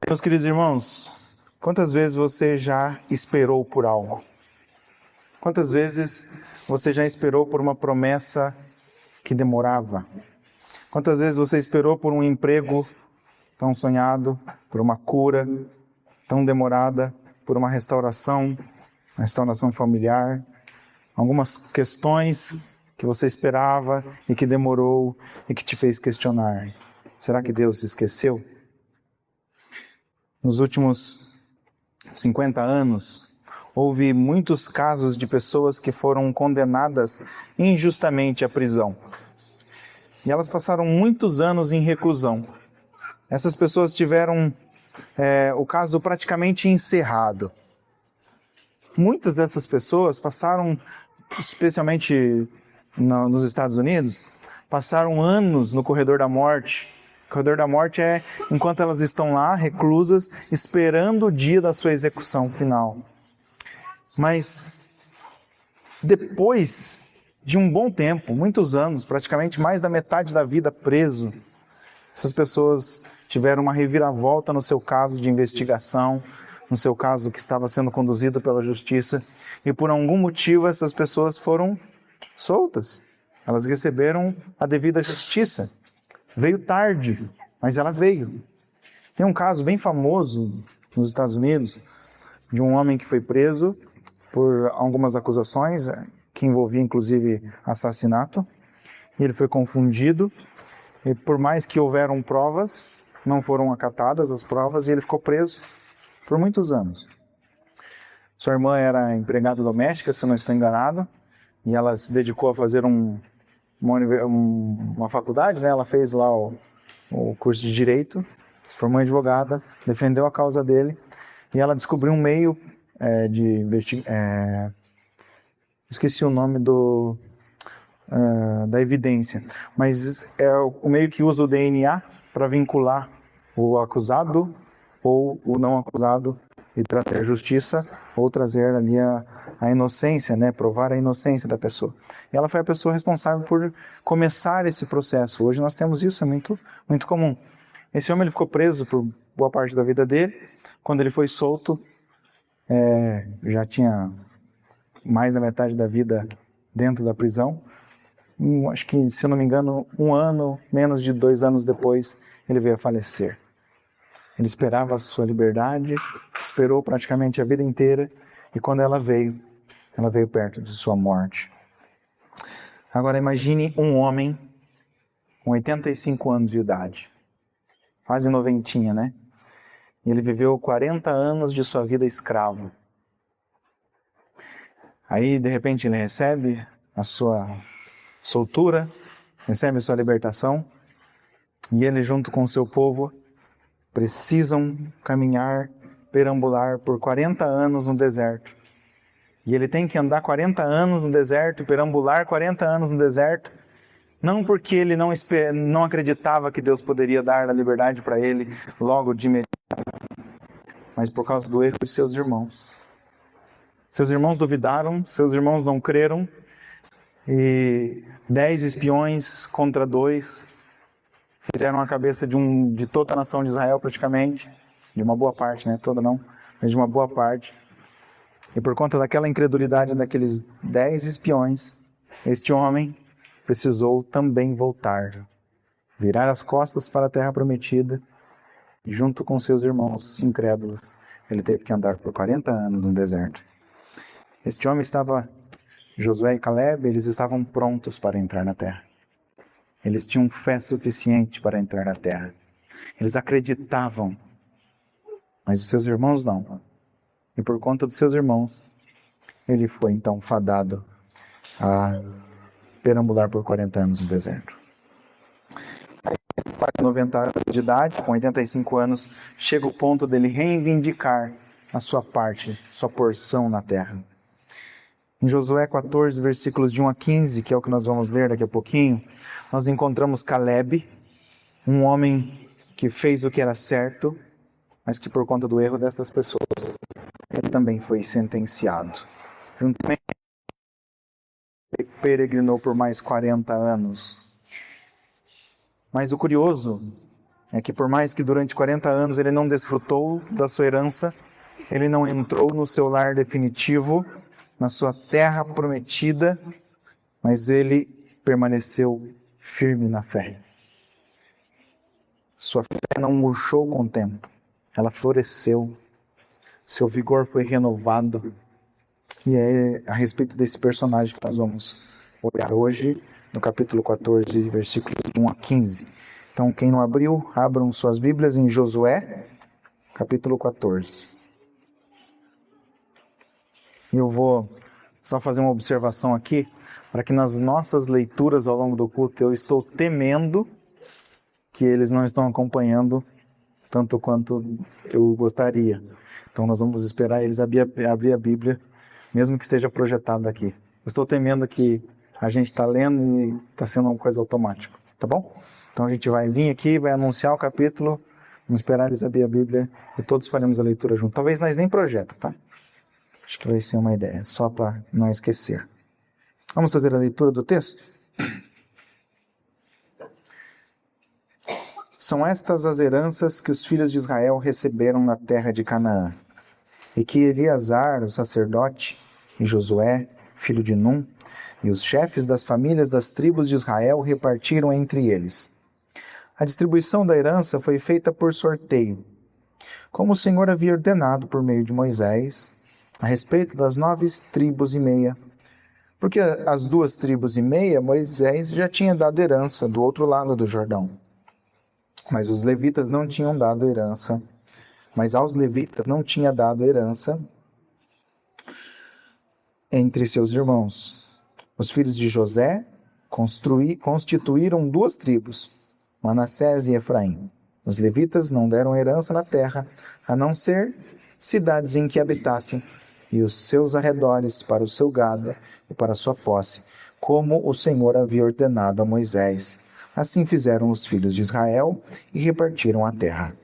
Meus queridos irmãos, quantas vezes você já esperou por algo? Quantas vezes você já esperou por uma promessa que demorava? Quantas vezes você esperou por um emprego tão sonhado, por uma cura tão demorada, por uma restauração familiar, algumas questões que você esperava e que demorou e que te fez questionar? Será que Deus se esqueceu? Nos últimos 50 anos, houve muitos casos de pessoas que foram condenadas injustamente à prisão. E elas passaram muitos anos em reclusão. Essas pessoas tiveram o caso praticamente encerrado. Muitas dessas pessoas passaram, especialmente nos Estados Unidos, passaram anos no corredor da morte. O corredor da morte é enquanto elas estão lá, reclusas, esperando o dia da sua execução final. Mas depois de um bom tempo, muitos anos, praticamente mais da metade da vida preso, essas pessoas tiveram uma reviravolta no seu caso de investigação, no seu caso que estava sendo conduzido pela justiça, e por algum motivo essas pessoas foram soltas. Elas receberam a devida justiça. Veio tarde, mas ela veio. Tem um caso bem famoso nos Estados Unidos de um homem que foi preso por algumas acusações, que envolvia inclusive assassinato. Ele foi confundido, e por mais que houveram provas, não foram acatadas as provas, e ele ficou preso por muitos anos. Sua irmã era empregada doméstica, se não estou enganado, e ela se dedicou a fazer uma faculdade, né? Ela fez lá o curso de Direito, se formou em advogada, defendeu a causa dele, e ela descobriu um meio de investigar. Esqueci o nome da evidência, mas é o meio que usa o DNA para vincular o acusado ou o não acusado e trazer justiça ou trazer ali a inocência, né? Provar a inocência da pessoa. E ela foi a pessoa responsável por começar esse processo. Hoje nós temos isso, é muito, muito comum. Esse homem ele ficou preso por boa parte da vida dele. Quando ele foi solto, já tinha mais da metade da vida dentro da prisão. Acho que, se eu não me engano, um ano, menos de 2 anos depois, ele veio a falecer. Ele esperava a sua liberdade, esperou praticamente a vida inteira, e quando ela veio perto de sua morte. Agora imagine um homem com 85 anos de idade, quase noventinha, né? E ele viveu 40 anos de sua vida escravo. Aí, de repente, ele recebe a sua soltura, recebe a sua libertação, e ele, junto com o seu povo, precisam caminhar, perambular por 40 anos no deserto. E ele tem que andar 40 anos no deserto, perambular 40 anos no deserto, não porque ele não acreditava que Deus poderia dar a liberdade para ele logo de imediato, mas por causa do erro de seus irmãos. Seus irmãos duvidaram, seus irmãos não creram, e 10 espiões contra 2 fizeram a cabeça de toda a nação de Israel praticamente, de uma boa parte, né? Toda não, mas de uma boa parte. E por conta daquela incredulidade daqueles 10 espiões, este homem precisou também voltar, virar as costas para a terra prometida, e junto com seus irmãos incrédulos, ele teve que andar por 40 anos no deserto. Este homem Josué e Caleb, eles estavam prontos para entrar na terra. Eles tinham fé suficiente para entrar na terra. Eles acreditavam, mas os seus irmãos não. E por conta dos seus irmãos, ele foi então fadado a perambular por 40 anos no deserto. Quase 90 anos de idade, com 85 anos, chega o ponto dele reivindicar a sua parte, sua porção na terra. Em Josué 14, versículos de 1 a 15, que é o que nós vamos ler daqui a pouquinho, nós encontramos Caleb, um homem que fez o que era certo, mas que por conta do erro dessas pessoas, ele também foi sentenciado. Juntamente, ele peregrinou por mais 40 anos. Mas o curioso é que por mais que durante 40 anos ele não desfrutou da sua herança, ele não entrou no seu lar definitivo, na sua terra prometida, mas ele permaneceu firme na fé. Sua fé não murchou com o tempo, ela floresceu, seu vigor foi renovado. E é a respeito desse personagem que nós vamos olhar hoje, no capítulo 14, versículos 1 a 15. Então, quem não abriu, abram suas Bíblias em Josué, capítulo 14. Eu vou só fazer uma observação aqui, para que nas nossas leituras ao longo do culto, eu estou temendo que eles não estão acompanhando tanto quanto eu gostaria. Então nós vamos esperar eles abrir a Bíblia, mesmo que esteja projetado aqui. Estou temendo que a gente está lendo e está sendo uma coisa automática, tá bom? Então a gente vai vir aqui, vai anunciar o capítulo, vamos esperar eles abrir a Bíblia e todos faremos a leitura junto. Talvez nós nem projetem, tá? Acho que vai ser uma ideia, só para não esquecer. Vamos fazer a leitura do texto? São estas as heranças que os filhos de Israel receberam na terra de Canaã, e que Eleazar, o sacerdote, e Josué, filho de Num, e os chefes das famílias das tribos de Israel repartiram entre eles. A distribuição da herança foi feita por sorteio, como o Senhor havia ordenado por meio de Moisés, a respeito das 9 tribos e meia. Porque as 2 tribos e meia, Moisés já tinha dado herança do outro lado do Jordão. Mas os levitas não tinham dado herança. Mas aos levitas não tinha dado herança entre seus irmãos. Os filhos de José constituíram 2 tribos, Manassés e Efraim. Os levitas não deram herança na terra, a não ser cidades em que habitassem, e os seus arredores para o seu gado e para a sua posse, como o Senhor havia ordenado a Moisés. Assim fizeram os filhos de Israel e repartiram a terra.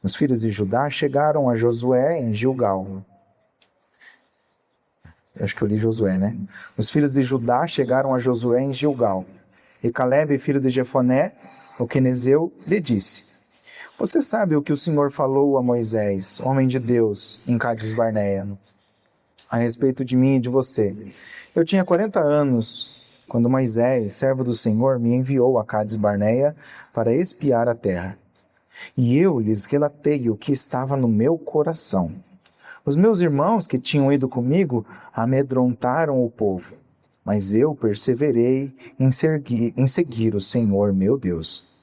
Os filhos de Judá chegaram a Josué em Gilgal. Acho que eu li Josué, né? Os filhos de Judá chegaram a Josué em Gilgal. E Calebe, filho de Jefoné, o quenezeu, lhe disse: Você sabe o que o Senhor falou a Moisés, homem de Deus, em Cades Barneia, a respeito de mim e de você. Eu tinha 40 anos quando Moisés, servo do Senhor, me enviou a Cades Barneia para espiar a terra. E eu lhes relatei o que estava no meu coração. Os meus irmãos que tinham ido comigo amedrontaram o povo, mas eu perseverei em seguir o Senhor meu Deus.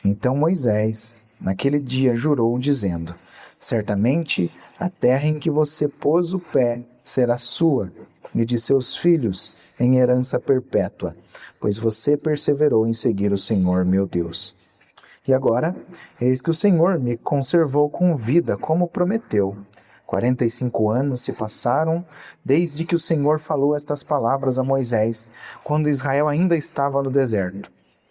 Então Moisés, naquele dia, jurou, dizendo: Certamente a terra em que você pôs o pé será sua e de seus filhos em herança perpétua, pois você perseverou em seguir o Senhor meu Deus. E agora, eis que o Senhor me conservou com vida, como prometeu. 45 anos se passaram desde que o Senhor falou estas palavras a Moisés, quando Israel ainda estava no deserto.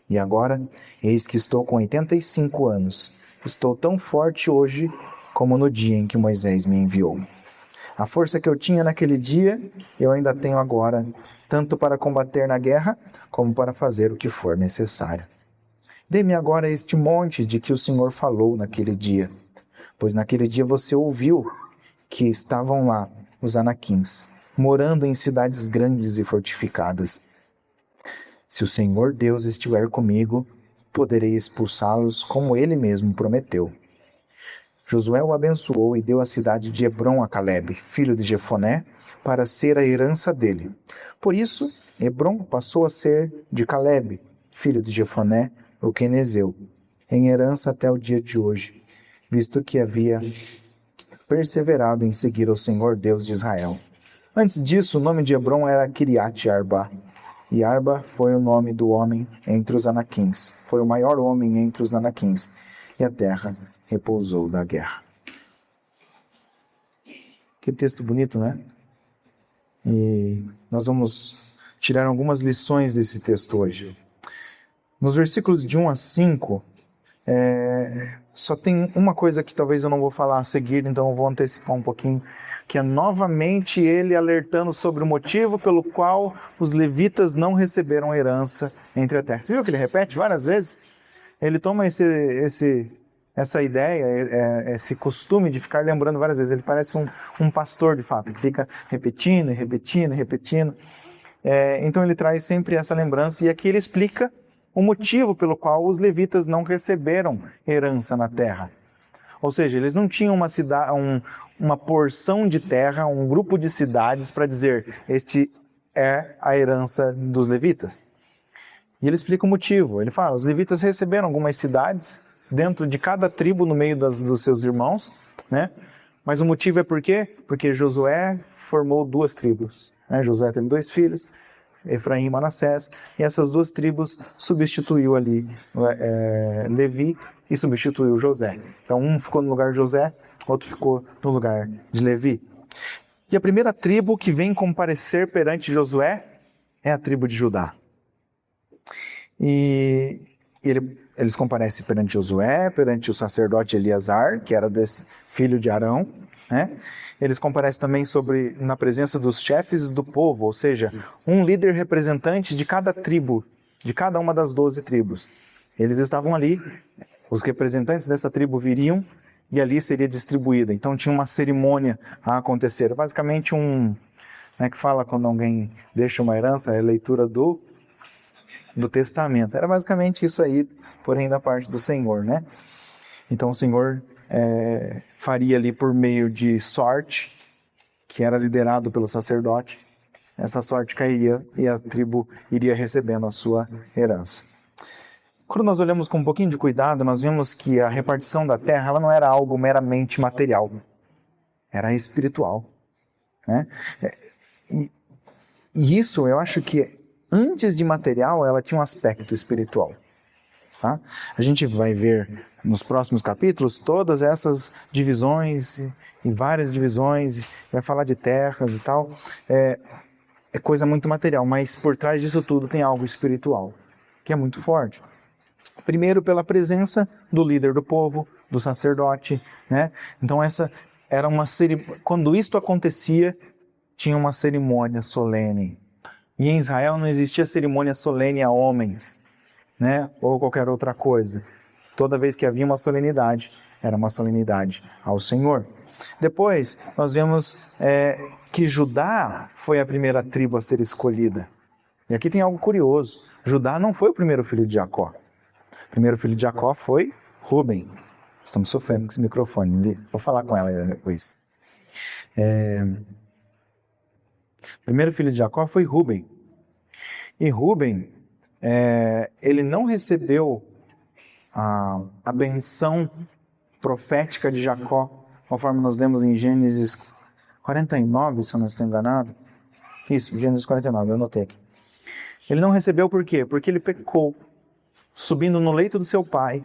E agora, eis que estou com 85 anos. Estou tão forte hoje como no dia em que Moisés me enviou. A força que eu tinha naquele dia, eu ainda tenho agora, tanto para combater na guerra, como para fazer o que for necessário. Dê-me agora este monte de que o Senhor falou naquele dia, pois naquele dia você ouviu que estavam lá os anaquins, morando em cidades grandes e fortificadas. Se o Senhor Deus estiver comigo, poderei expulsá-los como ele mesmo prometeu. Josué o abençoou e deu a cidade de Hebrom a Calebe, filho de Jefoné, para ser a herança dele. Por isso, Hebrom passou a ser de Calebe, filho de Jefoné, o quenezeu, em herança até o dia de hoje, visto que havia perseverado em seguir o Senhor Deus de Israel. Antes disso, o nome de Hebrom era Kiriat Arba, e Arba foi o nome do homem entre os anaquins. Foi o maior homem entre os anaquins, e a terra repousou da guerra. Que texto bonito, né? E nós vamos tirar algumas lições desse texto hoje. Nos versículos de 1 a 5, só tem uma coisa que talvez eu não vou falar a seguir, então eu vou antecipar um pouquinho, que é novamente ele alertando sobre o motivo pelo qual os levitas não receberam herança entre a terra. Você viu que ele repete várias vezes? ele toma essa ideia, esse costume de ficar lembrando várias vezes. Ele parece um pastor, de fato, que fica repetindo e repetindo e repetindo. Então ele traz sempre essa lembrança, e aqui ele explica o motivo pelo qual os levitas não receberam herança na terra. Ou seja, eles não tinham uma porção de terra, um grupo de cidades para dizer, este é a herança dos levitas. E ele explica o motivo. Ele fala, os levitas receberam algumas cidades dentro de cada tribo no meio dos seus irmãos, né? Mas o motivo é por quê? Porque Josué formou 2 tribos. Né? Josué teve 2 filhos, Efraim e Manassés, e essas 2 tribos substituiu ali Levi e substituiu José. Então um ficou no lugar de José, outro ficou no lugar de Levi. E a primeira tribo que vem comparecer perante Josué é a tribo de Judá. E eles comparecem perante Josué, perante o sacerdote Eleazar, que era desse filho de Arão, né? Eles comparecem também na presença dos chefes do povo, ou seja, um líder representante de cada tribo, de cada uma das 12 tribos. Eles estavam ali, os representantes dessa tribo viriam e ali seria distribuída. Então tinha uma cerimônia a acontecer. Basicamente como é que fala quando alguém deixa uma herança? É a leitura do testamento. Era basicamente isso aí, porém da parte do Senhor, né? Então o Senhor faria ali por meio de sorte, que era liderado pelo sacerdote. Essa sorte cairia e a tribo iria recebendo a sua herança. Quando nós olhamos com um pouquinho de cuidado, nós vemos que a repartição da terra ela não era algo meramente material, era espiritual, né? E isso eu acho que antes de material ela tinha um aspecto espiritual. Tá? A gente vai ver nos próximos capítulos todas essas divisões e várias divisões, vai falar de terras e tal. É coisa muito material, mas por trás disso tudo tem algo espiritual, que é muito forte. Primeiro pela presença do líder do povo, do sacerdote, né? Então essa era uma cerimônia. Quando isto acontecia, tinha uma cerimônia solene. E em Israel não existia cerimônia solene a homens, né? Ou qualquer outra coisa. Toda vez que havia uma solenidade, era uma solenidade ao Senhor. Depois, nós vemos que Judá foi a primeira tribo a ser escolhida. E aqui tem algo curioso. Judá não foi o primeiro filho de Jacó. O primeiro filho de Jacó foi Rúben. Estamos sofrendo com esse microfone ali. Vou falar com ela depois. O primeiro filho de Jacó foi Rúben. E Rúben, ele não recebeu a benção profética de Jacó, conforme nós lemos em Gênesis 49, se eu não estou enganado. Isso, Gênesis 49, eu anotei aqui. Ele não recebeu por quê? Porque ele pecou, subindo no leito do seu pai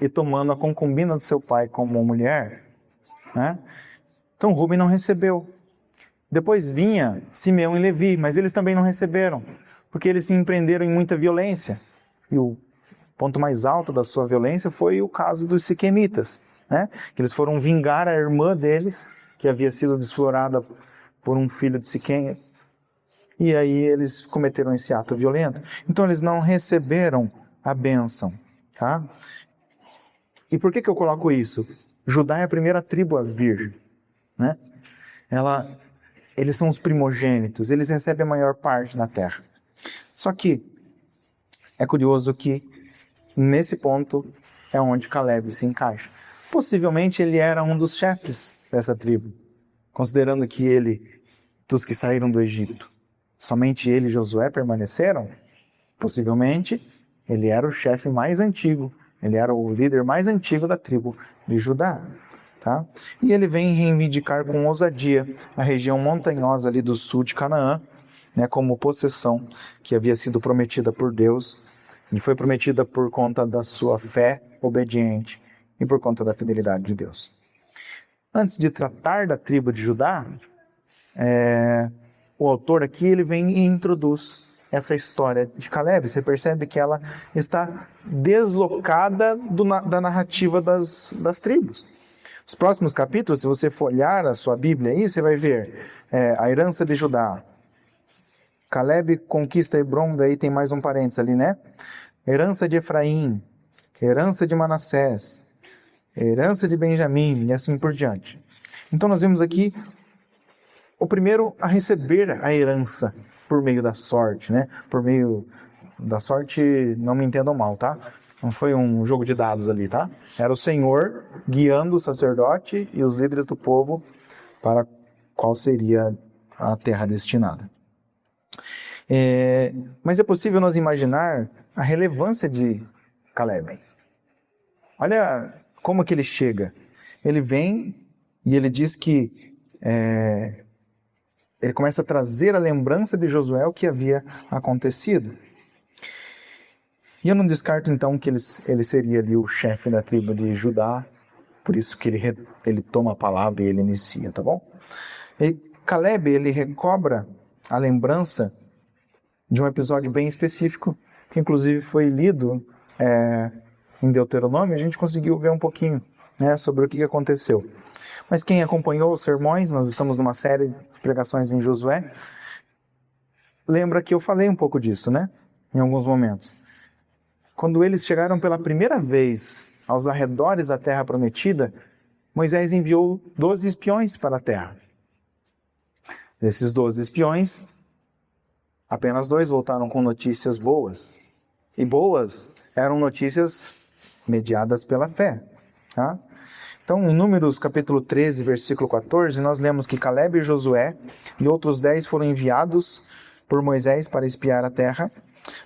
e tomando a concubina do seu pai como mulher, né? Então Rúben não recebeu. Depois vinha Simeão e Levi, mas eles também não receberam, porque eles se empreenderam em muita violência. E o ponto mais alto da sua violência foi o caso dos siquemitas, né? Que eles foram vingar a irmã deles, que havia sido desflorada por um filho de Siquém. E aí eles cometeram esse ato violento. Então eles não receberam a bênção, tá? E por que eu coloco isso? Judá é a primeira tribo a vir, né? Eles são os primogênitos, eles recebem a maior parte da terra. Só que é curioso que nesse ponto é onde Caleb se encaixa. Possivelmente ele era um dos chefes dessa tribo, considerando que dos que saíram do Egito, somente ele e Josué permaneceram. Possivelmente ele era o chefe mais antigo, ele era o líder mais antigo da tribo de Judá. Tá? E ele vem reivindicar com ousadia a região montanhosa ali do sul de Canaã, né, como possessão que havia sido prometida por Deus, e foi prometida por conta da sua fé obediente e por conta da fidelidade de Deus. Antes de tratar da tribo de Judá, o autor aqui ele vem e introduz essa história de Caleb. Você percebe que ela está deslocada da narrativa das tribos. Os próximos capítulos, se você folhear a sua Bíblia aí, você vai ver a herança de Judá. Caleb conquista Hebron, daí tem mais um parênteses ali, né? Herança de Efraim. herança de Manassés, herança de Benjamim e assim por diante. Então nós vemos aqui o primeiro a receber a herança por meio da sorte, né? Por meio da sorte, não me entendam mal, tá? Não foi um jogo de dados ali, tá? Era o Senhor guiando o sacerdote e os líderes do povo para qual seria a terra destinada. Mas é possível nós imaginar a relevância de Caleb. Olha como que ele chega. Ele vem e ele diz que ele começa a trazer a lembrança de Josué o que havia acontecido. E eu não descarto então que ele seria ali o chefe da tribo de Judá, por isso que ele toma a palavra e ele inicia, tá bom? E Caleb, ele recobra a lembrança de um episódio bem específico, que inclusive foi lido em Deuteronômio, a gente conseguiu ver um pouquinho, né, sobre o que aconteceu. Mas quem acompanhou os sermões, nós estamos numa série de pregações em Josué, lembra que eu falei um pouco disso, né, em alguns momentos. Quando eles chegaram pela primeira vez aos arredores da terra prometida, Moisés enviou 12 espiões para a terra. Desses 12 espiões, apenas 2 voltaram com notícias boas. E boas eram notícias mediadas pela fé. Tá? Então, em Números capítulo 13, versículo 14, nós lemos que Caleb e Josué e outros 10 foram enviados por Moisés para espiar a terra,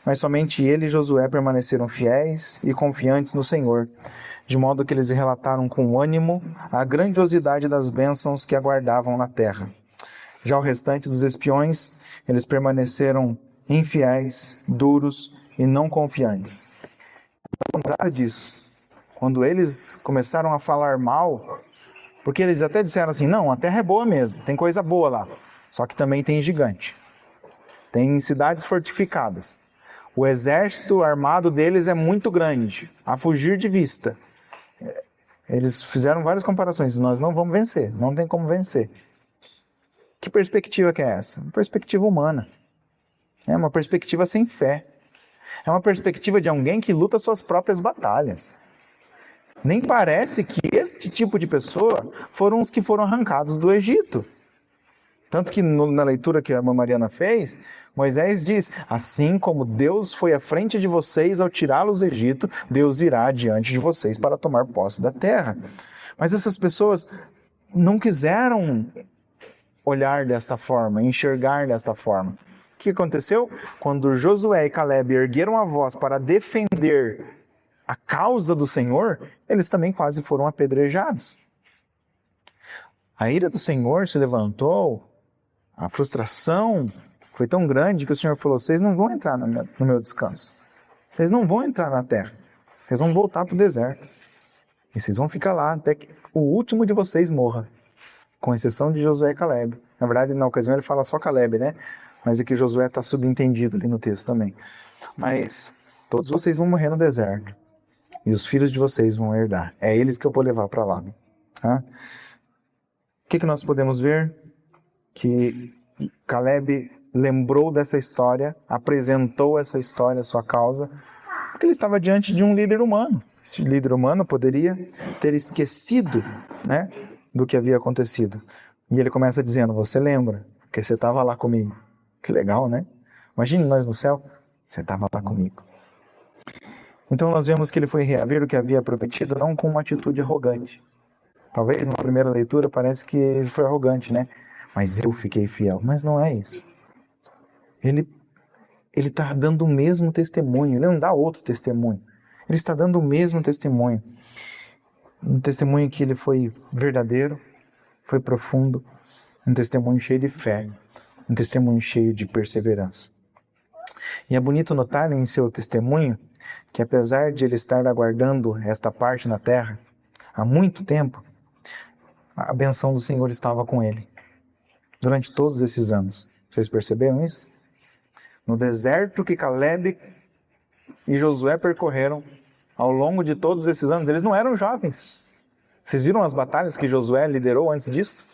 mas somente ele e Josué permaneceram fiéis e confiantes no Senhor, de modo que eles relataram com ânimo a grandiosidade das bênçãos que aguardavam na terra. Já o restante dos espiões, eles permaneceram infiéis, duros e não confiantes. Ao contrário disso, quando eles começaram a falar mal, porque eles até disseram assim, não, a terra é boa mesmo, tem coisa boa lá, só que também tem gigante, tem cidades fortificadas. O exército armado deles é muito grande, a fugir de vista. Eles fizeram várias comparações, nós não vamos vencer, não tem como vencer. Que perspectiva que é essa? Uma perspectiva humana. É uma perspectiva sem fé. É uma perspectiva de alguém que luta suas próprias batalhas. Nem parece que este tipo de pessoa foram os que foram arrancados do Egito. Tanto que na leitura que a irmã Mariana fez, Moisés diz, assim como Deus foi à frente de vocês ao tirá-los do Egito, Deus irá diante de vocês para tomar posse da terra. Mas essas pessoas não quiseram olhar desta forma, enxergar desta forma. O que aconteceu? Quando Josué e Caleb ergueram a voz para defender a causa do Senhor, eles também quase foram apedrejados. A ira do Senhor se levantou, a frustração foi tão grande que o Senhor falou, vocês não vão entrar no meu descanso. Vocês não vão entrar na terra. Vocês vão voltar para o deserto. E vocês vão ficar lá até que o último de vocês morra. Com exceção de Josué e Caleb. Na verdade, na ocasião ele fala só Caleb, né? Mas é que Josué está subentendido ali no texto também. Mas todos vocês vão morrer no deserto. E os filhos de vocês vão herdar. É eles que eu vou levar para lá. Tá? O que nós podemos ver? Que Caleb lembrou dessa história, apresentou essa história, a sua causa, porque ele estava diante de um líder humano. Esse líder humano poderia ter esquecido, né, do que havia acontecido. E ele começa dizendo, você lembra, porque você estava lá comigo. Que legal, né? Imagine nós no céu, você estava lá comigo. Então nós vemos que ele foi reaver o que havia prometido, não com uma atitude arrogante. Talvez na primeira leitura parece que ele foi arrogante, né? Mas eu fiquei fiel. Mas não é isso. Ele está dando o mesmo testemunho, ele não dá outro testemunho. Ele está dando o mesmo testemunho. Um testemunho que ele foi verdadeiro, foi profundo, um testemunho cheio de fé, um testemunho cheio de perseverança. E é bonito notar em seu testemunho que apesar de ele estar aguardando esta parte na terra há muito tempo, a benção do Senhor estava com ele durante todos esses anos. Vocês perceberam isso? No deserto que Caleb e Josué percorreram ao longo de todos esses anos, eles não eram jovens. Vocês viram as batalhas que Josué liderou antes disso?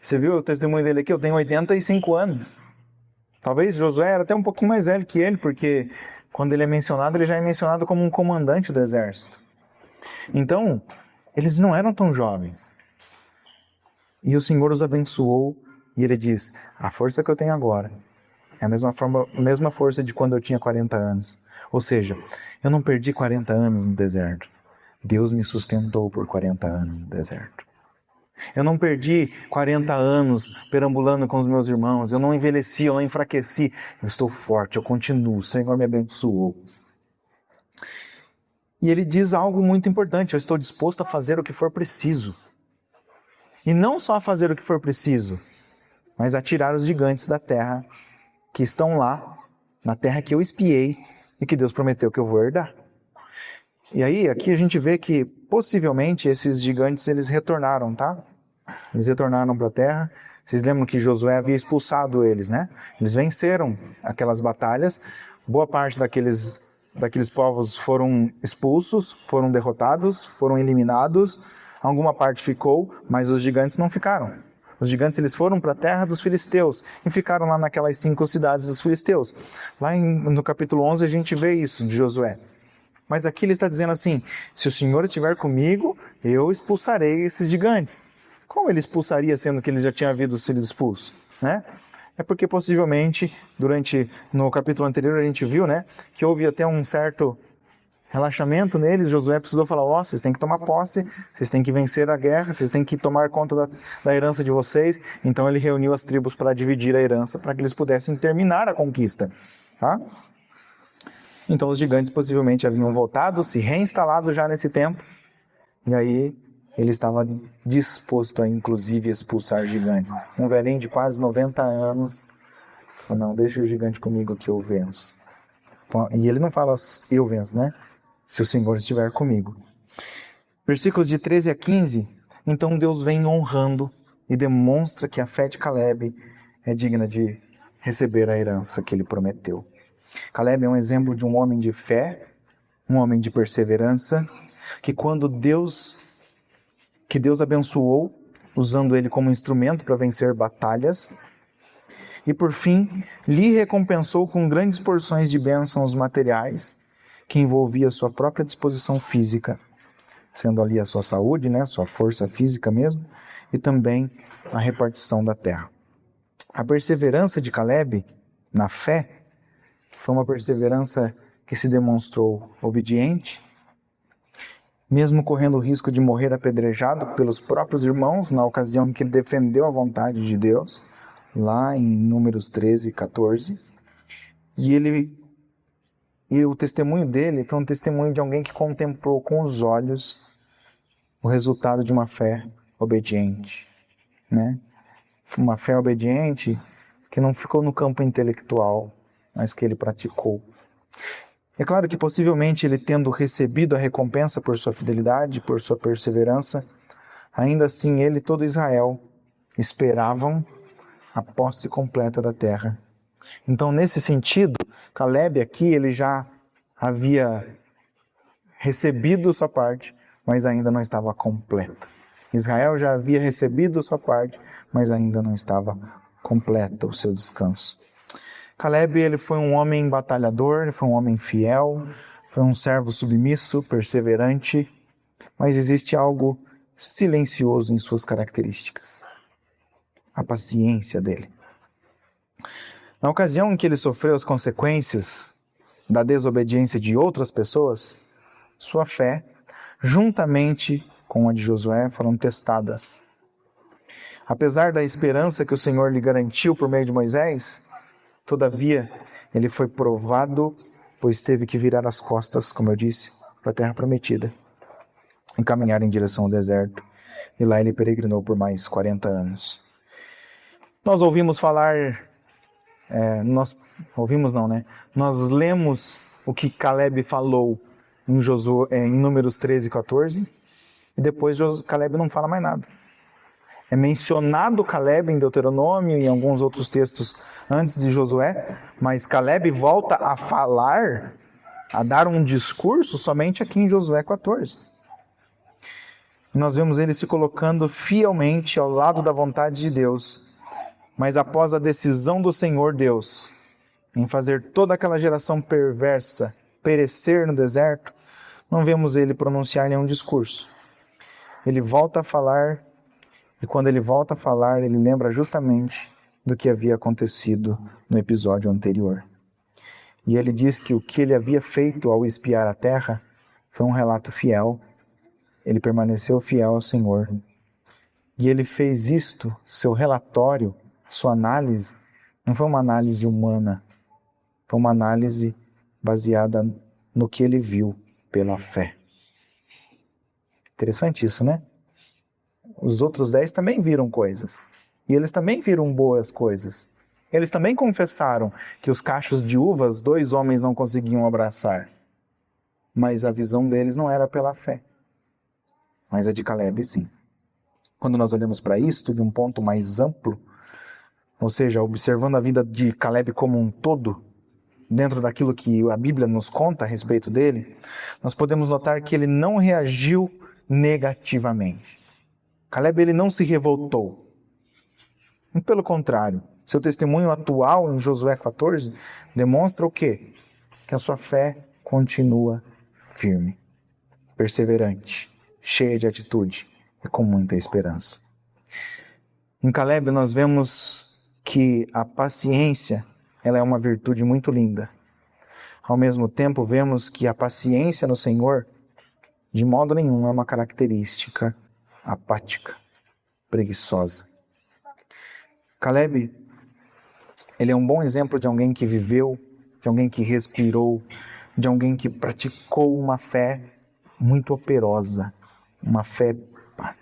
Você viu o testemunho dele aqui? Eu tenho 85 anos. Talvez Josué era até um pouquinho mais velho que ele, porque Quando ele é mencionado, ele já é mencionado como um comandante do exército. Então, eles não eram tão jovens. E o Senhor os abençoou e ele diz, a força que eu tenho agora é a mesma força de quando eu tinha 40 anos. Ou seja, eu não perdi 40 anos no deserto. Deus me sustentou por 40 anos no deserto. Eu não perdi 40 anos perambulando com os meus irmãos. Eu não envelheci, eu não enfraqueci. Eu estou forte, eu continuo. O Senhor me abençoou. E ele diz algo muito importante. Eu estou disposto a fazer o que for preciso. E não só a fazer o que for preciso, mas a tirar os gigantes da terra que estão lá, na terra que eu espiei e que Deus prometeu que eu vou herdar. E aí, aqui a gente vê que possivelmente esses gigantes eles retornaram, tá? Eles retornaram para a terra. Vocês lembram que Josué havia expulsado eles, né? Eles venceram aquelas batalhas. Boa parte daqueles povos foram expulsos, foram derrotados, foram eliminados. Alguma parte ficou, mas os gigantes não ficaram. Os gigantes eles foram para a terra dos filisteus e ficaram lá naquelas 5 cidades dos filisteus. Lá no capítulo 11 a gente vê isso de Josué. Mas aqui ele está dizendo assim, se o Senhor estiver comigo, eu expulsarei esses gigantes. Como ele expulsaria, sendo que eles já tinham havido sido expulsos? Né? É porque possivelmente, no capítulo anterior a gente viu, né, que houve até um certo relaxamento neles. Josué precisou falar, vocês têm que tomar posse, vocês têm que vencer a guerra, vocês têm que tomar conta da herança de vocês. Então ele reuniu as tribos para dividir a herança, para que eles pudessem terminar a conquista. Tá? Então os gigantes possivelmente haviam voltado, se reinstalado já nesse tempo, e aí ele estava disposto a inclusive expulsar gigantes. Um velhinho de quase 90 anos falou, não, deixa o gigante comigo que eu venço. E ele não fala eu venço, né? Se o Senhor estiver comigo. Versículos de 13 a 15, então Deus vem honrando e demonstra que a fé de Caleb é digna de receber a herança que ele prometeu. Caleb é um exemplo de um homem de fé, um homem de perseverança, que Deus abençoou, usando ele como instrumento para vencer batalhas, e por fim, lhe recompensou com grandes porções de bênçãos materiais, que envolvia a sua própria disposição física, sendo ali a sua saúde, né, sua força física mesmo, e também a repartição da terra. A perseverança de Caleb na fé foi uma perseverança que se demonstrou obediente, mesmo correndo o risco de morrer apedrejado pelos próprios irmãos, na ocasião em que ele defendeu a vontade de Deus, lá em Números 13 e 14. E o testemunho dele foi um testemunho de alguém que contemplou com os olhos o resultado de uma fé obediente, né? Uma fé obediente que não ficou no campo intelectual, mas que ele praticou. É claro que possivelmente ele tendo recebido a recompensa por sua fidelidade, por sua perseverança, ainda assim ele e todo Israel esperavam a posse completa da terra. Então, nesse sentido, Caleb aqui ele já havia recebido sua parte, mas ainda não estava completa. Israel já havia recebido sua parte, mas ainda não estava completa o seu descanso. Caleb ele foi um homem batalhador, ele foi um homem fiel, foi um servo submisso, perseverante, mas existe algo silencioso em suas características. A paciência dele. Na ocasião em que ele sofreu as consequências da desobediência de outras pessoas, sua fé, juntamente com a de Josué, foram testadas. Apesar da esperança que o Senhor lhe garantiu por meio de Moisés, todavia, ele foi provado, pois teve que virar as costas, como eu disse, para a terra prometida, e caminhar em direção ao deserto. E lá ele peregrinou por mais 40 anos. Nós ouvimos falar, Nós lemos o que Caleb falou em Números 13 e 14, e depois Caleb não fala mais nada. É mencionado Caleb em Deuteronômio e em alguns outros textos antes de Josué, mas Caleb volta a falar, a dar um discurso somente aqui em Josué 14. Nós vemos ele se colocando fielmente ao lado da vontade de Deus, mas após a decisão do Senhor Deus, em fazer toda aquela geração perversa perecer no deserto, não vemos ele pronunciar nenhum discurso. Ele volta a falar, e quando ele volta a falar, ele lembra justamente do que havia acontecido no episódio anterior. E ele diz que o que ele havia feito ao espiar a terra foi um relato fiel. Ele permaneceu fiel ao Senhor. E ele fez isto, seu relatório, sua análise, não foi uma análise humana, foi uma análise baseada no que ele viu pela fé. Interessante isso, né? Os outros 10 também viram coisas. E eles também viram boas coisas. Eles também confessaram que os cachos de uvas 2 homens não conseguiam abraçar. Mas a visão deles não era pela fé. Mas a de Caleb, sim. Quando nós olhamos para isso de um ponto mais amplo, ou seja, observando a vida de Caleb como um todo, dentro daquilo que a Bíblia nos conta a respeito dele, nós podemos notar que ele não reagiu negativamente. Caleb, ele não se revoltou. Muito pelo contrário, seu testemunho atual em Josué 14 demonstra o quê? Que a sua fé continua firme, perseverante, cheia de atitude e com muita esperança. Em Caleb nós vemos que a paciência, ela é uma virtude muito linda. Ao mesmo tempo vemos que a paciência no Senhor, de modo nenhum, é uma característica apática, preguiçosa. Caleb, ele é um bom exemplo de alguém que viveu, de alguém que respirou, de alguém que praticou uma fé muito operosa, uma fé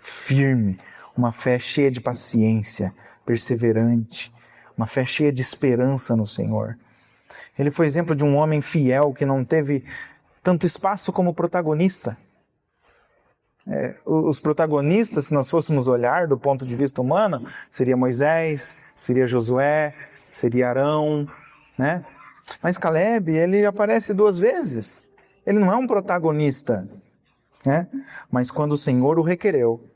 firme, uma fé cheia de paciência, perseverante, uma fé cheia de esperança no Senhor. Ele foi exemplo de um homem fiel que não teve tanto espaço como protagonista. Os protagonistas, se nós fôssemos olhar do ponto de vista humano, seria Moisés, seria Josué, seria Arão, né? Mas Caleb, ele aparece 2 vezes. Ele não é um protagonista, né? Mas quando o Senhor o requereu,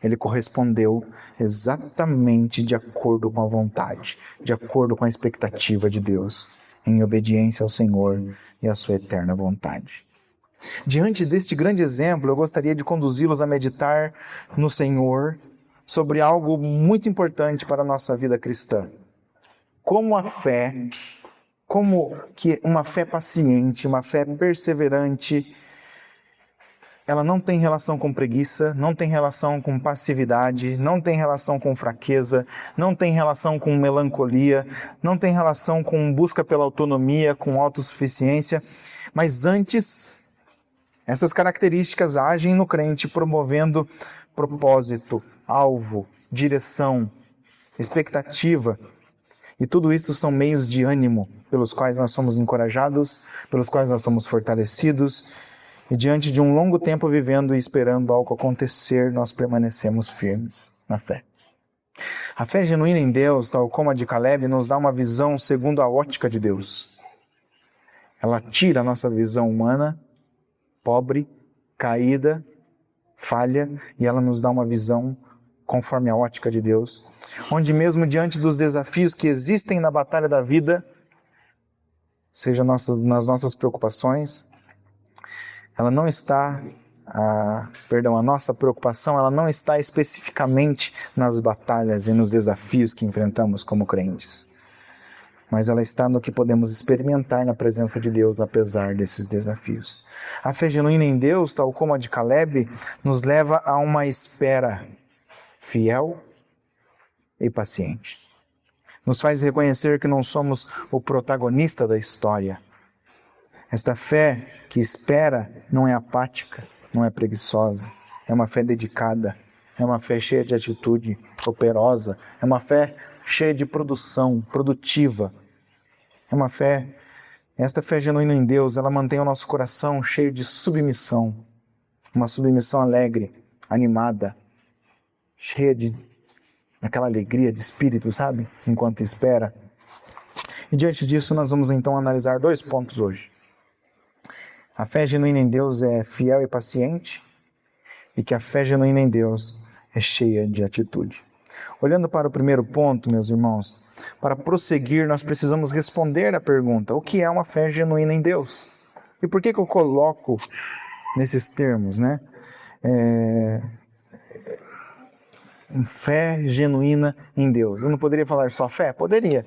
ele correspondeu exatamente de acordo com a vontade, de acordo com a expectativa de Deus, em obediência ao Senhor e à sua eterna vontade. Diante deste grande exemplo, eu gostaria de conduzi-los a meditar no Senhor sobre algo muito importante para a nossa vida cristã. Como a fé, como que uma fé paciente, uma fé perseverante, ela não tem relação com preguiça, não tem relação com passividade, não tem relação com fraqueza, não tem relação com melancolia, não tem relação com busca pela autonomia, com autossuficiência, mas antes, essas características agem no crente promovendo propósito, alvo, direção, expectativa. E tudo isso são meios de ânimo pelos quais nós somos encorajados, pelos quais nós somos fortalecidos. E diante de um longo tempo vivendo e esperando algo acontecer, nós permanecemos firmes na fé. A fé genuína em Deus, tal como a de Caleb, nos dá uma visão segundo a ótica de Deus. Ela tira a nossa visão humana, pobre, caída, falha, e ela nos dá uma visão conforme a ótica de Deus, onde mesmo diante dos desafios que existem na batalha da vida, seja nas nossas preocupações, ela não está, a nossa preocupação, ela não está especificamente nas batalhas e nos desafios que enfrentamos como crentes, mas ela está no que podemos experimentar na presença de Deus apesar desses desafios. A fé genuína em Deus, tal como a de Caleb, nos leva a uma espera fiel e paciente. Nos faz reconhecer que não somos o protagonista da história. Esta fé que espera não é apática, não é preguiçosa, é uma fé dedicada, é uma fé cheia de atitude, operosa, é uma fé cheia de produção, produtiva. Esta fé genuína em Deus, ela mantém o nosso coração cheio de submissão, uma submissão alegre, animada, cheia daquela alegria de espírito, sabe? Enquanto espera. E diante disso, nós vamos então analisar 2 pontos hoje. A fé genuína em Deus é fiel e paciente, e que a fé genuína em Deus é cheia de atitude. Olhando para o primeiro ponto, meus irmãos, para prosseguir, nós precisamos responder à pergunta: o que é uma fé genuína em Deus? E por que eu coloco nesses termos, né? Fé genuína em Deus. Eu não poderia falar só fé? Poderia.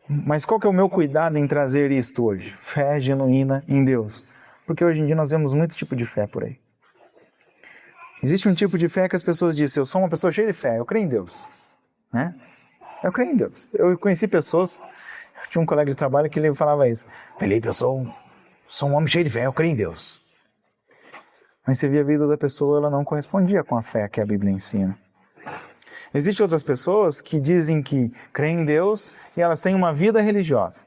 Mas qual que é o meu cuidado em trazer isto hoje? Fé genuína em Deus. Porque hoje em dia nós vemos muito tipo de fé por aí. Existe um tipo de fé que as pessoas dizem: eu sou uma pessoa cheia de fé, eu creio em Deus. Né? Eu creio em Deus. Eu conheci pessoas, tinha um colega de trabalho que ele falava isso: Felipe, eu sou um homem cheio de fé, eu creio em Deus. Mas você via a vida da pessoa, ela não correspondia com a fé que a Bíblia ensina. Existem outras pessoas que dizem que creem em Deus e elas têm uma vida religiosa.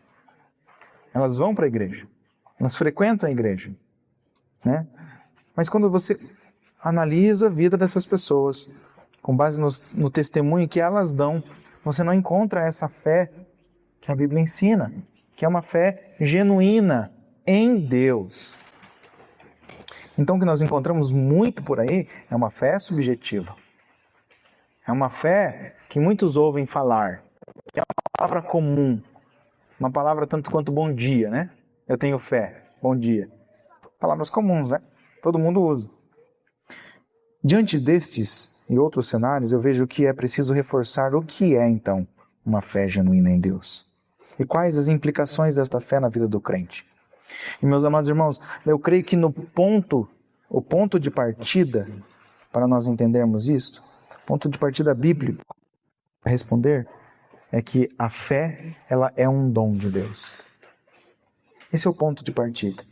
Elas vão para a igreja, elas frequentam a igreja. Né? Mas quando você analisa a vida dessas pessoas, com base no testemunho que elas dão, você não encontra essa fé que a Bíblia ensina, que é uma fé genuína em Deus. Então o que nós encontramos muito por aí é uma fé subjetiva. É uma fé que muitos ouvem falar, que é uma palavra comum, uma palavra tanto quanto bom dia, né? Eu tenho fé, bom dia. Palavras comuns, né? Todo mundo usa. Diante destes e outros cenários, eu vejo que é preciso reforçar o que é, então, uma fé genuína em Deus. E quais as implicações desta fé na vida do crente. E, meus amados irmãos, eu creio que o ponto de partida, para nós entendermos isto, ponto de partida bíblico para responder, é que a fé, ela é um dom de Deus. Esse é o ponto de partida.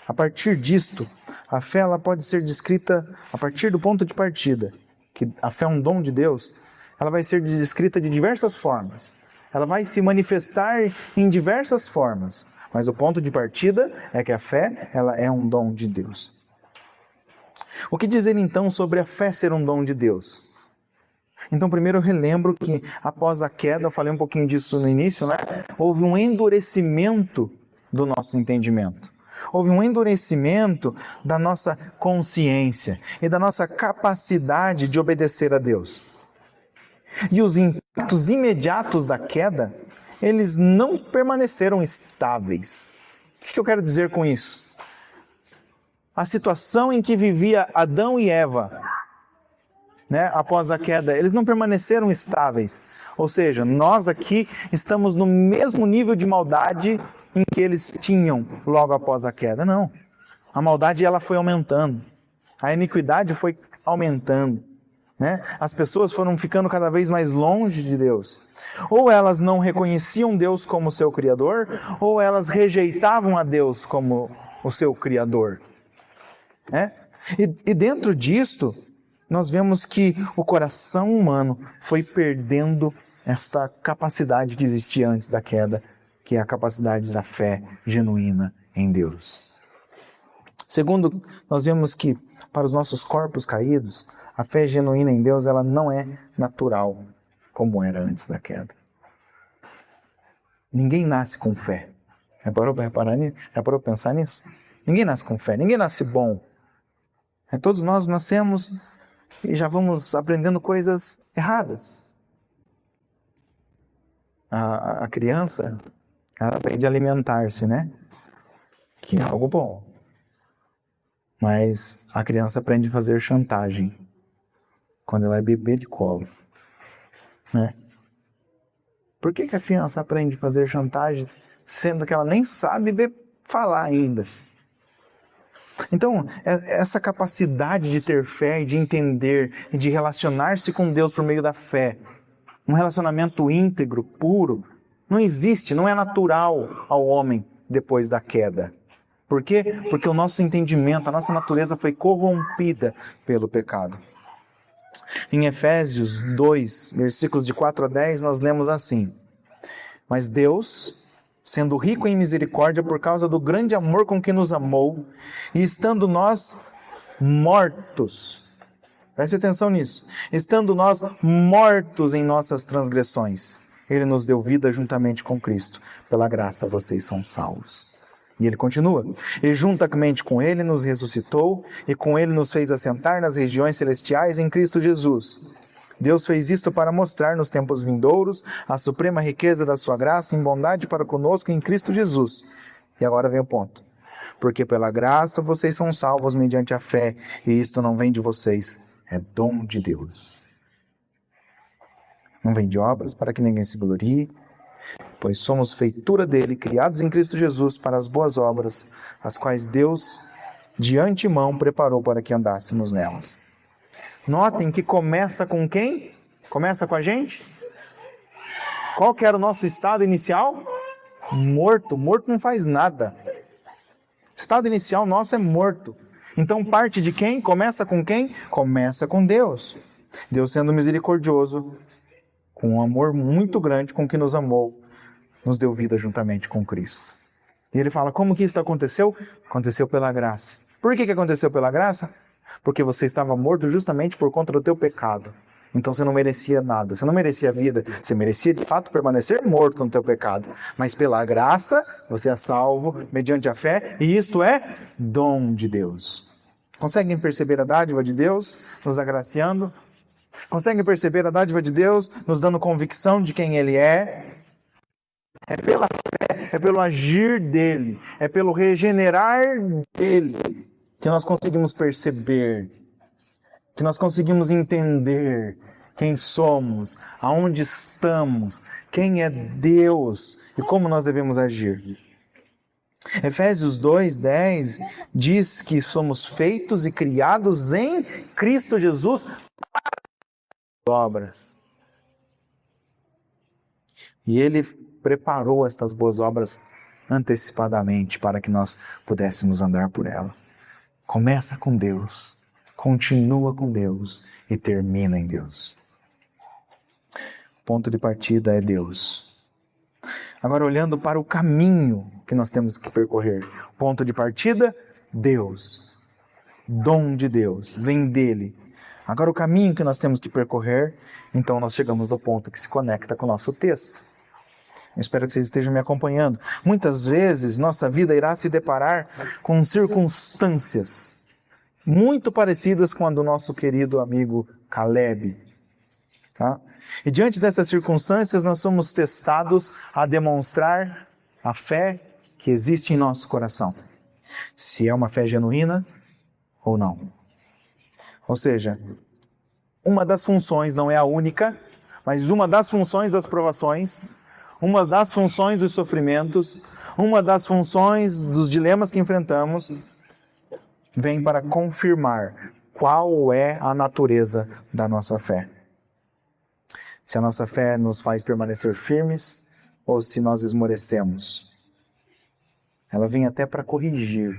A partir disto, a fé ela pode ser descrita, a partir do ponto de partida, que a fé é um dom de Deus, ela vai ser descrita de diversas formas. Ela vai se manifestar em diversas formas. Mas o ponto de partida é que a fé ela é um dom de Deus. O que dizer então sobre a fé ser um dom de Deus? Então, primeiro eu relembro que após a queda, eu falei um pouquinho disso no início, né? Houve um endurecimento do nosso entendimento. Houve um endurecimento da nossa consciência e da nossa capacidade de obedecer a Deus. E os impactos imediatos da queda, eles não permaneceram estáveis. O que eu quero dizer com isso? A situação em que vivia Adão e Eva, né, após a queda, eles não permaneceram estáveis. Ou seja, nós aqui estamos no mesmo nível de maldade em que eles tinham logo após a queda. Não. A maldade ela foi aumentando. A iniquidade foi aumentando. Né? As pessoas foram ficando cada vez mais longe de Deus. Ou elas não reconheciam Deus como seu Criador, ou elas rejeitavam a Deus como o seu Criador. Né? E dentro disto, nós vemos que o coração humano foi perdendo esta capacidade que existia antes da queda, que é a capacidade da fé genuína em Deus. Segundo, nós vemos que para os nossos corpos caídos, a fé genuína em Deus ela não é natural, como era antes da queda. Ninguém nasce com fé. Já parou pensar nisso? Ninguém nasce com fé, ninguém nasce bom. Todos nós nascemos e já vamos aprendendo coisas erradas. A criança, ela aprende a alimentar-se, né? Que é algo bom. Mas a criança aprende a fazer chantagem quando ela é bebê de colo. Né? Por que a criança aprende a fazer chantagem sendo que ela nem sabe falar ainda? Então, essa capacidade de ter fé e de entender e de relacionar-se com Deus por meio da fé, um relacionamento íntegro, puro, não existe, não é natural ao homem depois da queda. Por quê? Porque o nosso entendimento, a nossa natureza foi corrompida pelo pecado. Em Efésios 2, versículos de 4 a 10, nós lemos assim: Mas Deus, sendo rico em misericórdia por causa do grande amor com que nos amou, e estando nós mortos, preste atenção nisso, estando nós mortos em nossas transgressões, Ele nos deu vida juntamente com Cristo, pela graça vocês são salvos. E ele continua: E juntamente com Ele nos ressuscitou, e com Ele nos fez assentar nas regiões celestiais em Cristo Jesus. Deus fez isto para mostrar nos tempos vindouros a suprema riqueza da sua graça em bondade para conosco em Cristo Jesus. E agora vem o ponto. Porque pela graça vocês são salvos mediante a fé, e isto não vem de vocês, é dom de Deus. Não vem de obras para que ninguém se glorie, pois somos feitura dele, criados em Cristo Jesus para as boas obras, as quais Deus de antemão preparou para que andássemos nelas. Notem que começa com quem? Começa com a gente? Qual que era o nosso estado inicial? Morto. Morto não faz nada. O estado inicial nosso é morto. Então parte de quem? Começa com quem? Começa com Deus. Deus sendo misericordioso, com um amor muito grande com que nos amou, nos deu vida juntamente com Cristo. E ele fala, como que isso aconteceu? Aconteceu pela graça. Por que aconteceu pela graça? Porque você estava morto justamente por conta do teu pecado. Então você não merecia nada, você não merecia vida, você merecia de fato permanecer morto no teu pecado. Mas pela graça, você é salvo mediante a fé, e isto é dom de Deus. Conseguem perceber a dádiva de Deus nos agraciando? Conseguem perceber a dádiva de Deus nos dando convicção de quem Ele é? É pela fé, é pelo agir dEle, é pelo regenerar dEle que nós conseguimos perceber, que nós conseguimos entender quem somos, aonde estamos, quem é Deus e como nós devemos agir. Efésios 2:10 diz que somos feitos e criados em Cristo Jesus para as obras. E Ele preparou estas boas obras antecipadamente para que nós pudéssemos andar por ela. Começa com Deus, continua com Deus e termina em Deus. O ponto de partida é Deus. Agora, olhando para o caminho que nós temos que percorrer. Ponto de partida, Deus. Dom de Deus, vem dele. Agora, o caminho que nós temos que percorrer, então nós chegamos no ponto que se conecta com o nosso texto. Eu espero que vocês estejam me acompanhando. Muitas vezes, nossa vida irá se deparar com circunstâncias muito parecidas com a do nosso querido amigo Caleb. Tá? E diante dessas circunstâncias, nós somos testados a demonstrar a fé que existe em nosso coração. Se é uma fé genuína ou não. Ou seja, uma das funções, não é a única, mas uma das funções das provações, uma das funções dos sofrimentos, uma das funções dos dilemas que enfrentamos, vem para confirmar qual é a natureza da nossa fé. Se a nossa fé nos faz permanecer firmes ou se nós esmorecemos. Ela vem até para corrigir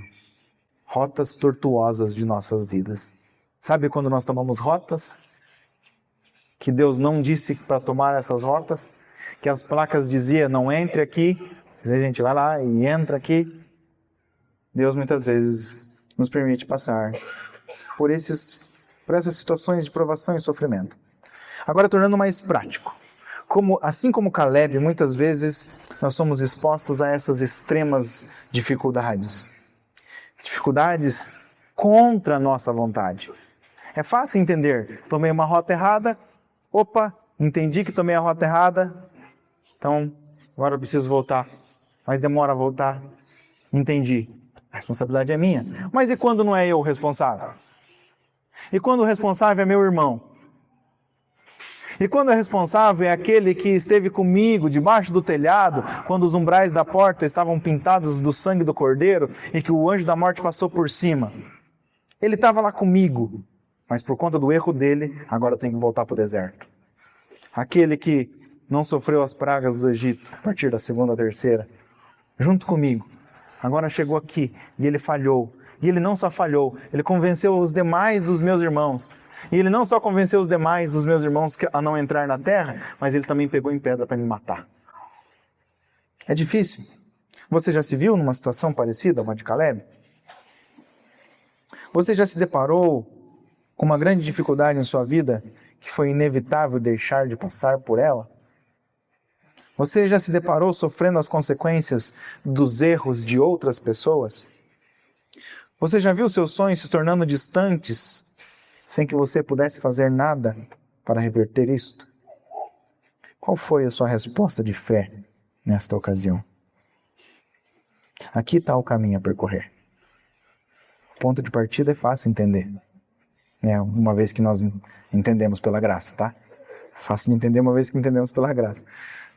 rotas tortuosas de nossas vidas. Sabe quando nós tomamos rotas que Deus não disse para tomar essas rotas? Que as placas diziam, não entre aqui, a gente vai lá e entra aqui. Deus muitas vezes nos permite passar por essas situações de provação e sofrimento. Agora, tornando mais prático. Assim como Caleb, muitas vezes nós somos expostos a essas extremas dificuldades. Dificuldades contra a nossa vontade. É fácil entender, tomei uma rota errada, entendi que tomei a rota errada, então agora eu preciso voltar, mas demora a voltar, entendi, a responsabilidade é minha. Mas e quando não é eu o responsável? E quando o responsável é meu irmão? E quando o responsável é aquele que esteve comigo debaixo do telhado, quando os umbrais da porta estavam pintados do sangue do cordeiro e que o anjo da morte passou por cima? Ele estava lá comigo, mas por conta do erro dele, agora eu tenho que voltar para o deserto. Aquele que não sofreu as pragas do Egito, a partir da segunda, terceira, junto comigo, agora chegou aqui e ele falhou. E ele não só falhou, ele convenceu os demais dos meus irmãos. E ele não só convenceu os demais dos meus irmãos a não entrar na terra, mas ele também pegou em pedra para me matar. É difícil. Você já se viu numa situação parecida a uma de Caleb? Você já se deparou com uma grande dificuldade em sua vida que foi inevitável deixar de passar por ela? Você já se deparou sofrendo as consequências dos erros de outras pessoas? Você já viu seus sonhos se tornando distantes sem que você pudesse fazer nada para reverter isto? Qual foi a sua resposta de fé nesta ocasião? Aqui está o caminho a percorrer. O ponto de partida é fácil entender, né? Uma vez que nós entendemos pela graça, tá? Fácil de entender uma vez que entendemos pela graça.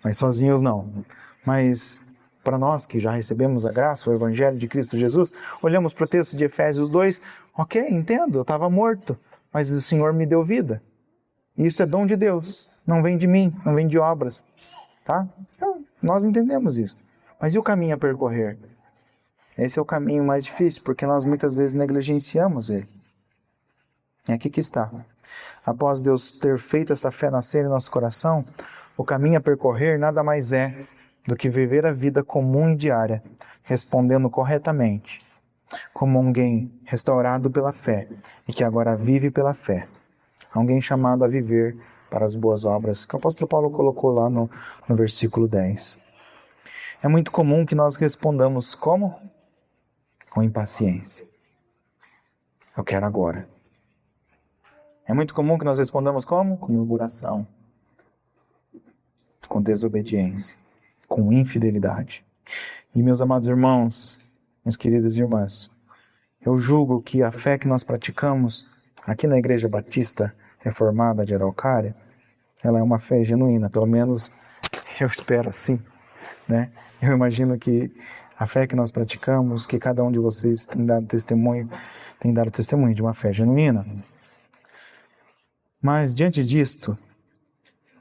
Mas sozinhos não. Mas para nós que já recebemos a graça, o Evangelho de Cristo Jesus, olhamos para o texto de Efésios 2, ok, entendo, eu estava morto, mas o Senhor me deu vida. E isso é dom de Deus, não vem de mim, não vem de obras. Tá? Então, nós entendemos isso. Mas e o caminho a percorrer? Esse é o caminho mais difícil, porque nós muitas vezes negligenciamos ele. E aqui que está. Após Deus ter feito esta fé nascer em nosso coração, o caminho a percorrer nada mais é do que viver a vida comum e diária, respondendo corretamente, como alguém restaurado pela fé e que agora vive pela fé. Alguém chamado a viver para as boas obras, que o apóstolo Paulo colocou lá no versículo 10. É muito comum que nós respondamos como? Com impaciência. Eu quero agora. É muito comum que nós respondamos como? Com murmuração, com desobediência, com infidelidade. E meus amados irmãos, minhas queridas irmãs, eu julgo que a fé que nós praticamos aqui na Igreja Batista Reformada de Araucária, ela é uma fé genuína, pelo menos eu espero assim, né? Eu imagino que a fé que nós praticamos, que cada um de vocês tem dado testemunho de uma fé genuína. Mas diante disto,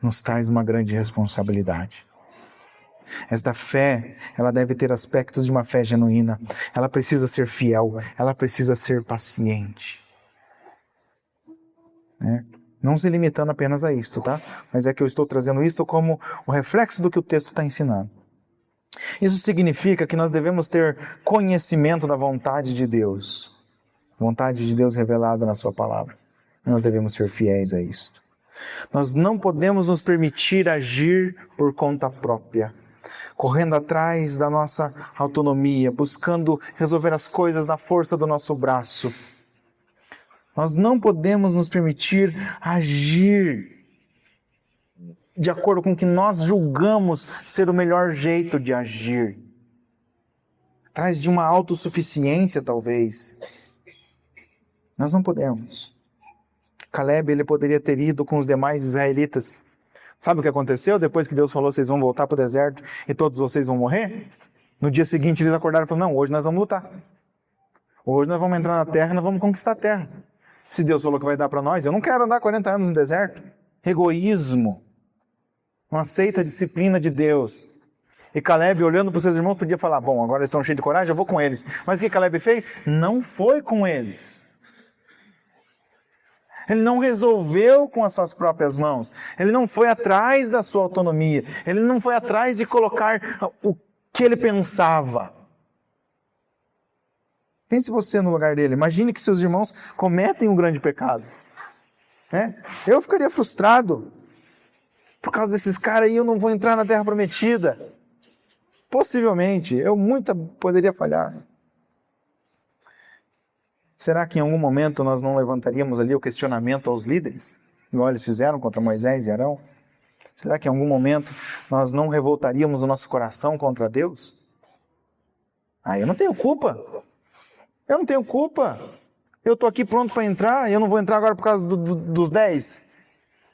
nos traz uma grande responsabilidade. Esta fé, ela deve ter aspectos de uma fé genuína. Ela precisa ser fiel, ela precisa ser paciente. Né? Não se limitando apenas a isto, tá? Mas é que eu estou trazendo isto como o reflexo do que o texto está ensinando. Isso significa que nós devemos ter conhecimento da vontade de Deus. Vontade de Deus revelada na sua palavra. Nós devemos ser fiéis a isto. Nós não podemos nos permitir agir por conta própria, correndo atrás da nossa autonomia, buscando resolver as coisas na força do nosso braço. Nós não podemos nos permitir agir de acordo com o que nós julgamos ser o melhor jeito de agir. Atrás de uma autossuficiência, talvez. Nós não podemos. Caleb, ele poderia ter ido com os demais israelitas. Sabe o que aconteceu? Depois que Deus falou, vocês vão voltar para o deserto e todos vocês vão morrer? No dia seguinte eles acordaram e falaram, não, hoje nós vamos lutar. Hoje nós vamos entrar na terra e nós vamos conquistar a terra. Se Deus falou que vai dar para nós, eu não quero andar 40 anos no deserto. Egoísmo. Não aceita a disciplina de Deus. E Caleb, olhando para os seus irmãos, podia falar, bom, agora eles estão cheios de coragem, eu vou com eles. Mas o que Caleb fez? Não foi com eles. Ele não resolveu com as suas próprias mãos. Ele não foi atrás da sua autonomia. Ele não foi atrás de colocar o que ele pensava. Pense você no lugar dele. Imagine que seus irmãos cometem um grande pecado. Eu ficaria frustrado. Por causa desses caras aí eu não vou entrar na Terra Prometida. Possivelmente, eu poderia falhar. Será que em algum momento nós não levantaríamos ali o questionamento aos líderes? Igual eles fizeram contra Moisés e Arão? Será que em algum momento nós não revoltaríamos o nosso coração contra Deus? Eu não tenho culpa. Eu não tenho culpa. Eu estou aqui pronto para entrar e eu não vou entrar agora por causa dos 10.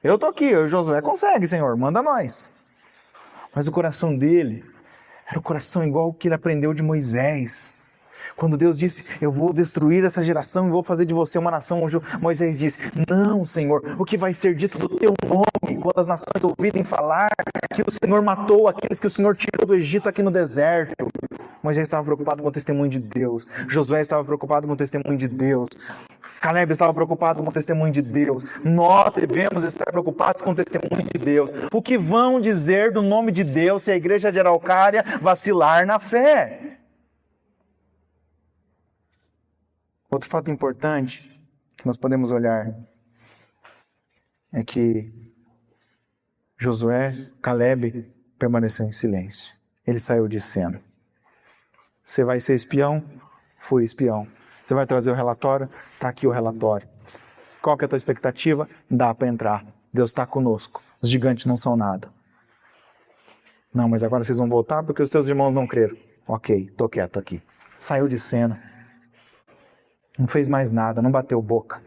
Eu estou aqui, Josué consegue, Senhor, manda nós. Mas o coração dele era o coração igual que ele aprendeu de Moisés. Quando Deus disse, eu vou destruir essa geração e vou fazer de você uma nação, Moisés disse, não, Senhor, o que vai ser dito do teu nome, quando as nações ouvirem falar que o Senhor matou aqueles que o Senhor tirou do Egito aqui no deserto. Moisés estava preocupado com o testemunho de Deus, Josué estava preocupado com o testemunho de Deus, Caleb estava preocupado com o testemunho de Deus. Nós devemos estar preocupados com o testemunho de Deus. O que vão dizer do nome de Deus se a igreja de Araucária vacilar na fé? Outro fato importante que nós podemos olhar é que Caleb permaneceu em silêncio. Ele saiu de cena. Você vai ser espião? Fui espião. Você vai trazer o relatório? Está aqui o relatório. Qual que é a tua expectativa? Dá para entrar. Deus está conosco. Os gigantes não são nada. Não, mas agora vocês vão voltar porque os teus irmãos não creram. Ok, tô quieto aqui. Saiu de cena. Não fez mais nada, não bateu boca.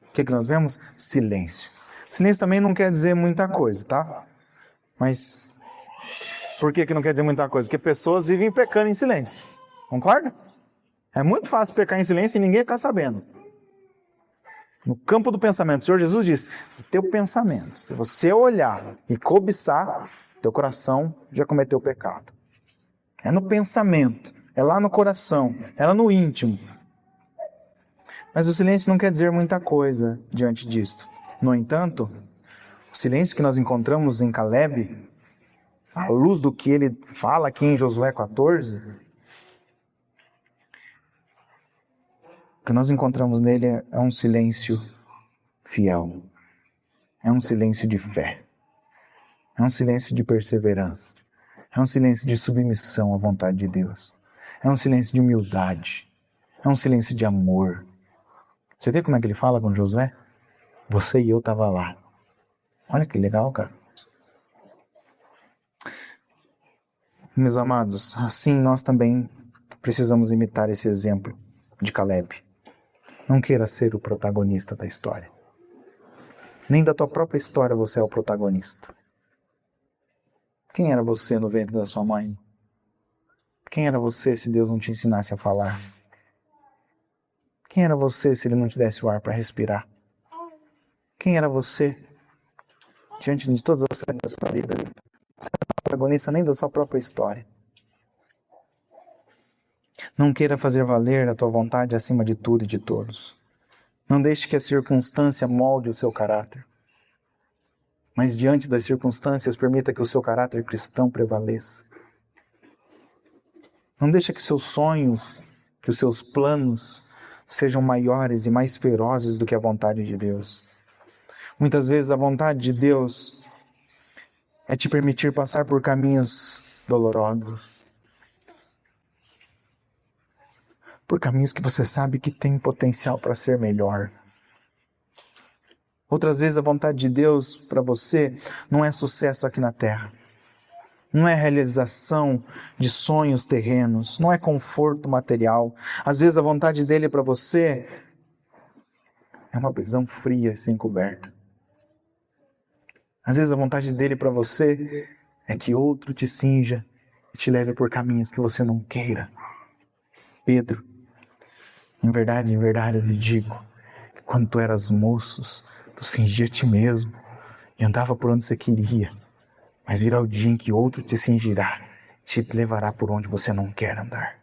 O que nós vemos? Silêncio. Silêncio também não quer dizer muita coisa, tá? Mas por que não quer dizer muita coisa? Porque pessoas vivem pecando em silêncio. Concorda? É muito fácil pecar em silêncio e ninguém ficar sabendo. No campo do pensamento, o Senhor Jesus diz, o teu pensamento, se você olhar e cobiçar, teu coração já cometeu pecado. É no pensamento, é lá no coração, é lá no íntimo. Mas o silêncio não quer dizer muita coisa diante disto. No entanto, o silêncio que nós encontramos em Caleb, à luz do que ele fala aqui em Josué 14, o que nós encontramos nele é um silêncio fiel. É um silêncio de fé. É um silêncio de perseverança. É um silêncio de submissão à vontade de Deus. É um silêncio de humildade. É um silêncio de amor. Você vê como é que ele fala com Josué? Você e eu estavam lá. Olha que legal, cara. Meus amados, assim nós também precisamos imitar esse exemplo de Caleb. Não queira ser o protagonista da história. Nem da tua própria história você é o protagonista. Quem era você no ventre da sua mãe? Quem era você se Deus não te ensinasse a falar? Quem era você se Ele não te desse o ar para respirar? Quem era você diante de todas as coisas da sua vida? Você não é protagonista nem da sua própria história. Não queira fazer valer a tua vontade acima de tudo e de todos. Não deixe que a circunstância molde o seu caráter. Mas diante das circunstâncias, permita que o seu caráter cristão prevaleça. Não deixe que os seus sonhos, que os seus planos sejam maiores e mais ferozes do que a vontade de Deus. Muitas vezes a vontade de Deus é te permitir passar por caminhos dolorosos. Por caminhos que você sabe que tem potencial para ser melhor. Outras vezes a vontade de Deus para você não é sucesso aqui na terra. Não é realização de sonhos terrenos. Não é conforto material. Às vezes a vontade dele para você é uma prisão fria e sem coberta. Às vezes a vontade dele para você é que outro te cinja e te leve por caminhos que você não queira. Pedro, em verdade eu te digo, que quando tu eras moço, tu cingia a ti mesmo e andava por onde você queria. Mas virá o dia em que outro te cingirá, te levará por onde você não quer andar.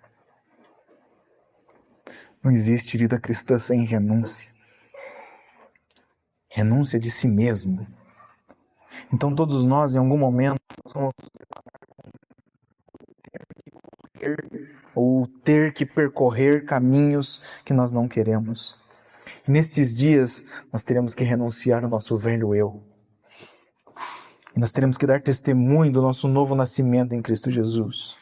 Não existe vida cristã sem renúncia. Renúncia de si mesmo. Então todos nós, em algum momento, vamos ter que percorrer caminhos que nós não queremos. E nestes dias, nós teremos que renunciar ao nosso velho eu. E nós teremos que dar testemunho do nosso novo nascimento em Cristo Jesus.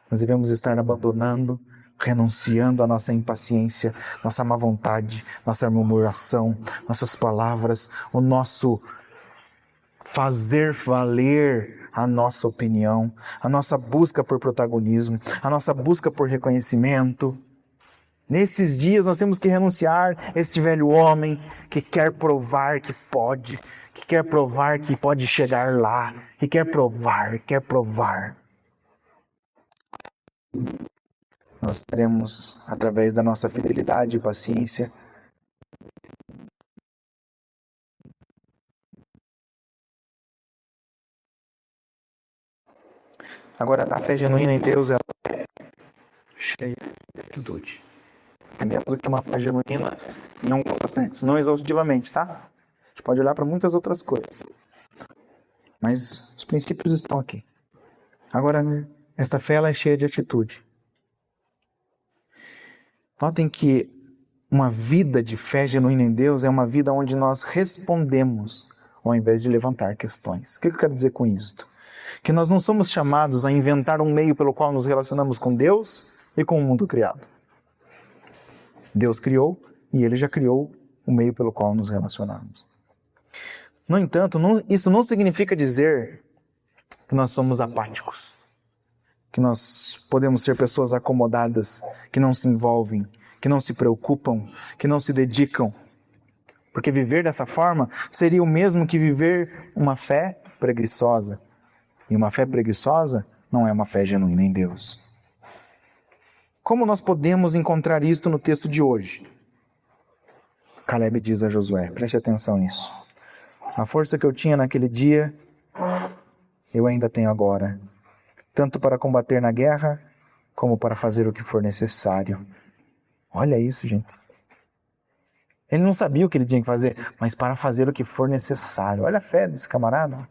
Nós devemos estar abandonando, renunciando à nossa impaciência, nossa má vontade, nossa murmuração, nossas palavras, o nosso fazer valer a nossa opinião, a nossa busca por protagonismo, a nossa busca por reconhecimento. Nesses dias nós temos que renunciar a este velho homem que quer provar que pode, que quer provar que pode chegar lá, que quer provar. Nós teremos, através da nossa fidelidade e paciência, agora, a fé genuína em Deus ela é cheia de atitude. Entendemos o que é uma fé genuína em alguns aspectos, não exaustivamente, tá? A gente pode olhar para muitas outras coisas. Mas os princípios estão aqui. Agora, esta fé ela é cheia de atitude. Notem que uma vida de fé genuína em Deus é uma vida onde nós respondemos ao invés de levantar questões. O que eu quero dizer com isso? Que nós não somos chamados a inventar um meio pelo qual nos relacionamos com Deus e com o mundo criado. Deus criou e Ele já criou o meio pelo qual nos relacionamos. No entanto, isso não significa dizer que nós somos apáticos, que nós podemos ser pessoas acomodadas, que não se envolvem, que não se preocupam, que não se dedicam. Porque viver dessa forma seria o mesmo que viver uma fé preguiçosa. E uma fé preguiçosa não é uma fé genuína em Deus. Como nós podemos encontrar isto no texto de hoje? Caleb diz a Josué, preste atenção nisso. A força que eu tinha naquele dia, eu ainda tenho agora, tanto para combater na guerra, como para fazer o que for necessário. Olha isso, gente. Ele não sabia o que ele tinha que fazer, mas para fazer o que for necessário. Olha a fé desse camarada.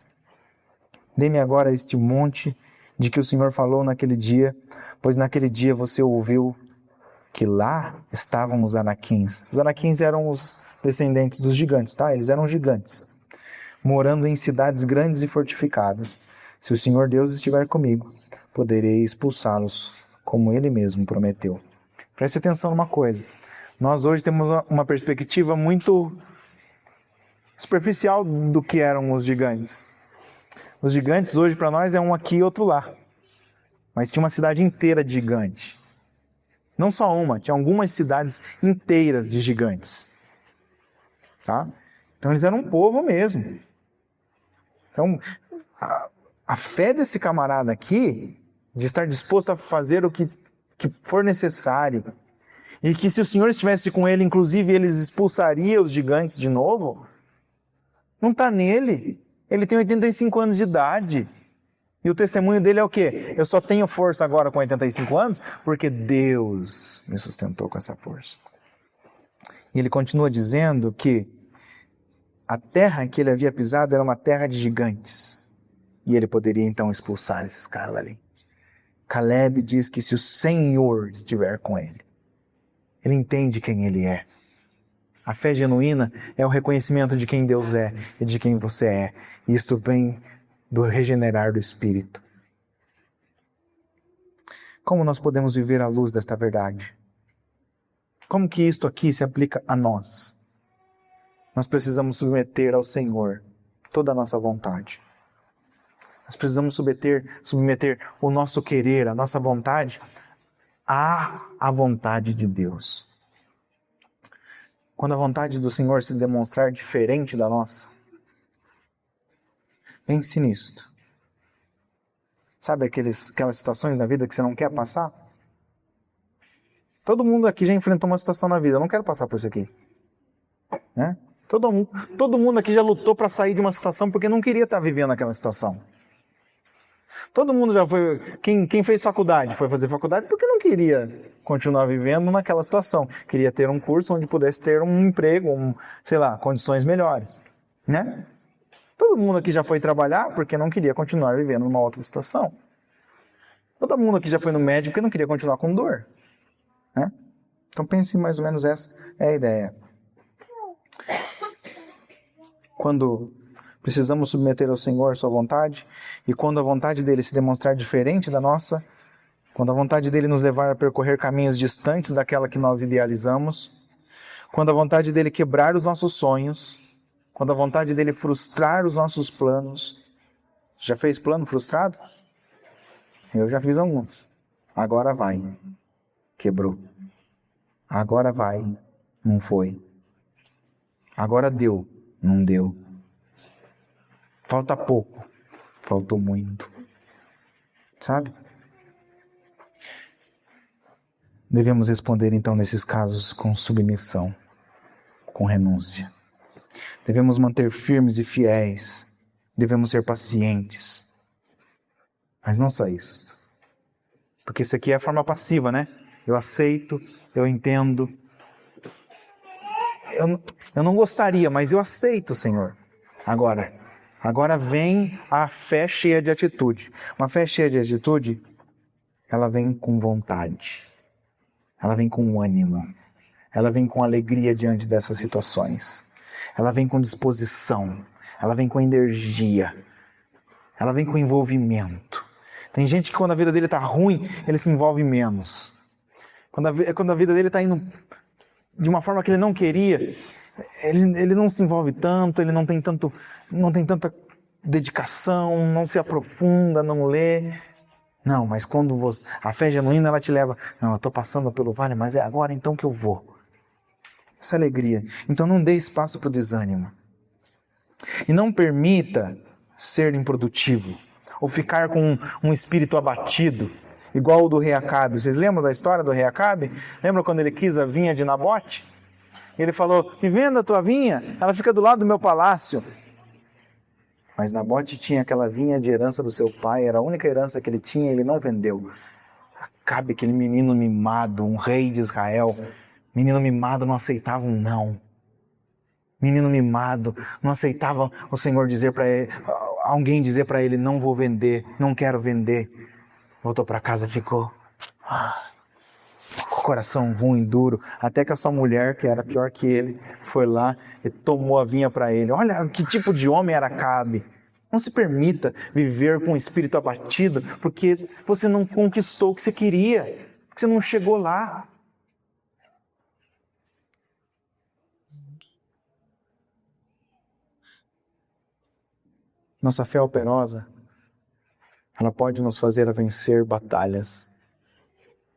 Dê-me agora este monte de que o Senhor falou naquele dia, pois naquele dia você ouviu que lá estavam os anaquins. Os anaquins eram os descendentes dos gigantes, tá? Eles eram gigantes, morando em cidades grandes e fortificadas. Se o Senhor Deus estiver comigo, poderei expulsá-los, como Ele mesmo prometeu. Preste atenção numa coisa. Nós hoje temos uma perspectiva muito superficial do que eram os gigantes. Os gigantes hoje para nós é um aqui e outro lá. Mas tinha uma cidade inteira de gigante. Não só uma, tinha algumas cidades inteiras de gigantes. Tá? Então eles eram um povo mesmo. Então a fé desse camarada aqui, de estar disposto a fazer o que for necessário, e que se o Senhor estivesse com ele, inclusive eles expulsariam os gigantes de novo, não está nele. Ele tem 85 anos de idade. E o testemunho dele é o quê? Eu só tenho força agora com 85 anos porque Deus me sustentou com essa força. E ele continua dizendo que a terra que ele havia pisado era uma terra de gigantes. E ele poderia então expulsar esses caras ali. Caleb diz que se o Senhor estiver com ele, ele entende quem ele é. A fé genuína é o reconhecimento de quem Deus é e de quem você é. E isto vem do regenerar do Espírito. Como nós podemos viver à luz desta verdade? Como que isto aqui se aplica a nós? Nós precisamos submeter ao Senhor toda a nossa vontade. Nós precisamos submeter o nosso querer, a nossa vontade, à vontade de Deus. Quando a vontade do Senhor se demonstrar diferente da nossa, pense nisto. Sabe aquelas situações na vida que você não quer passar? Todo mundo aqui já enfrentou uma situação na vida. Eu não quero passar por isso aqui. Né? Todo mundo aqui já lutou para sair de uma situação porque não queria estar vivendo aquela situação. Todo mundo já foi... Quem fez faculdade foi fazer faculdade porque não queria continuar vivendo naquela situação. Queria ter um curso onde pudesse ter um emprego, condições melhores. Né? Todo mundo aqui já foi trabalhar porque não queria continuar vivendo numa outra situação. Todo mundo aqui já foi no médico porque não queria continuar com dor. Né? Então pense mais ou menos essa é a ideia. Quando precisamos submeter ao Senhor sua vontade, e quando a vontade dele se demonstrar diferente da nossa, quando a vontade dele nos levar a percorrer caminhos distantes daquela que nós idealizamos, quando a vontade dele quebrar os nossos sonhos, quando a vontade dele frustrar os nossos planos. Já fez plano frustrado? Eu já fiz alguns. Agora vai. Quebrou. Agora vai. Não foi. Agora deu. Não deu. Falta pouco. Faltou muito. Sabe? Devemos responder então nesses casos com submissão, com renúncia. Devemos manter firmes e fiéis. Devemos ser pacientes. Mas não só isso. Porque isso aqui é a forma passiva, né? Eu aceito, eu entendo. Eu não gostaria, mas eu aceito, Senhor. Agora vem a fé cheia de atitude. Uma fé cheia de atitude, ela vem com vontade. Ela vem com ânimo. Ela vem com alegria diante dessas situações. Ela vem com disposição. Ela vem com energia. Ela vem com envolvimento. Tem gente que quando a vida dele está ruim, ele se envolve menos. Quando a vida dele está indo de uma forma que ele não queria, ele não se envolve tanto, ele não tem tanta dedicação, não se aprofunda, não lê. Não, mas quando a fé genuína, ela te leva, não, eu estou passando pelo vale, mas é agora então que eu vou. Essa alegria. Então não dê espaço para o desânimo. E não permita ser improdutivo, ou ficar com um espírito abatido, igual o do rei Acabe. Vocês lembram da história do rei Acabe? Lembram quando ele quis a vinha de Nabote? Ele falou, me venda a tua vinha, ela fica do lado do meu palácio. Mas Nabote tinha aquela vinha de herança do seu pai, era a única herança que ele tinha, ele não vendeu. Acabe, aquele menino mimado, um rei de Israel, menino mimado não aceitava um não. Menino mimado não aceitava o Senhor dizer para ele, alguém dizer para ele, não vou vender, não quero vender. Voltou para casa, ficou com o coração ruim, duro, até que a sua mulher, que era pior que ele, foi lá e tomou a vinha para ele. Olha que tipo de homem era Acabe. Não se permita viver com o espírito abatido, porque você não conquistou o que você queria, porque você não chegou lá. Nossa fé operosa, ela pode nos fazer a vencer batalhas,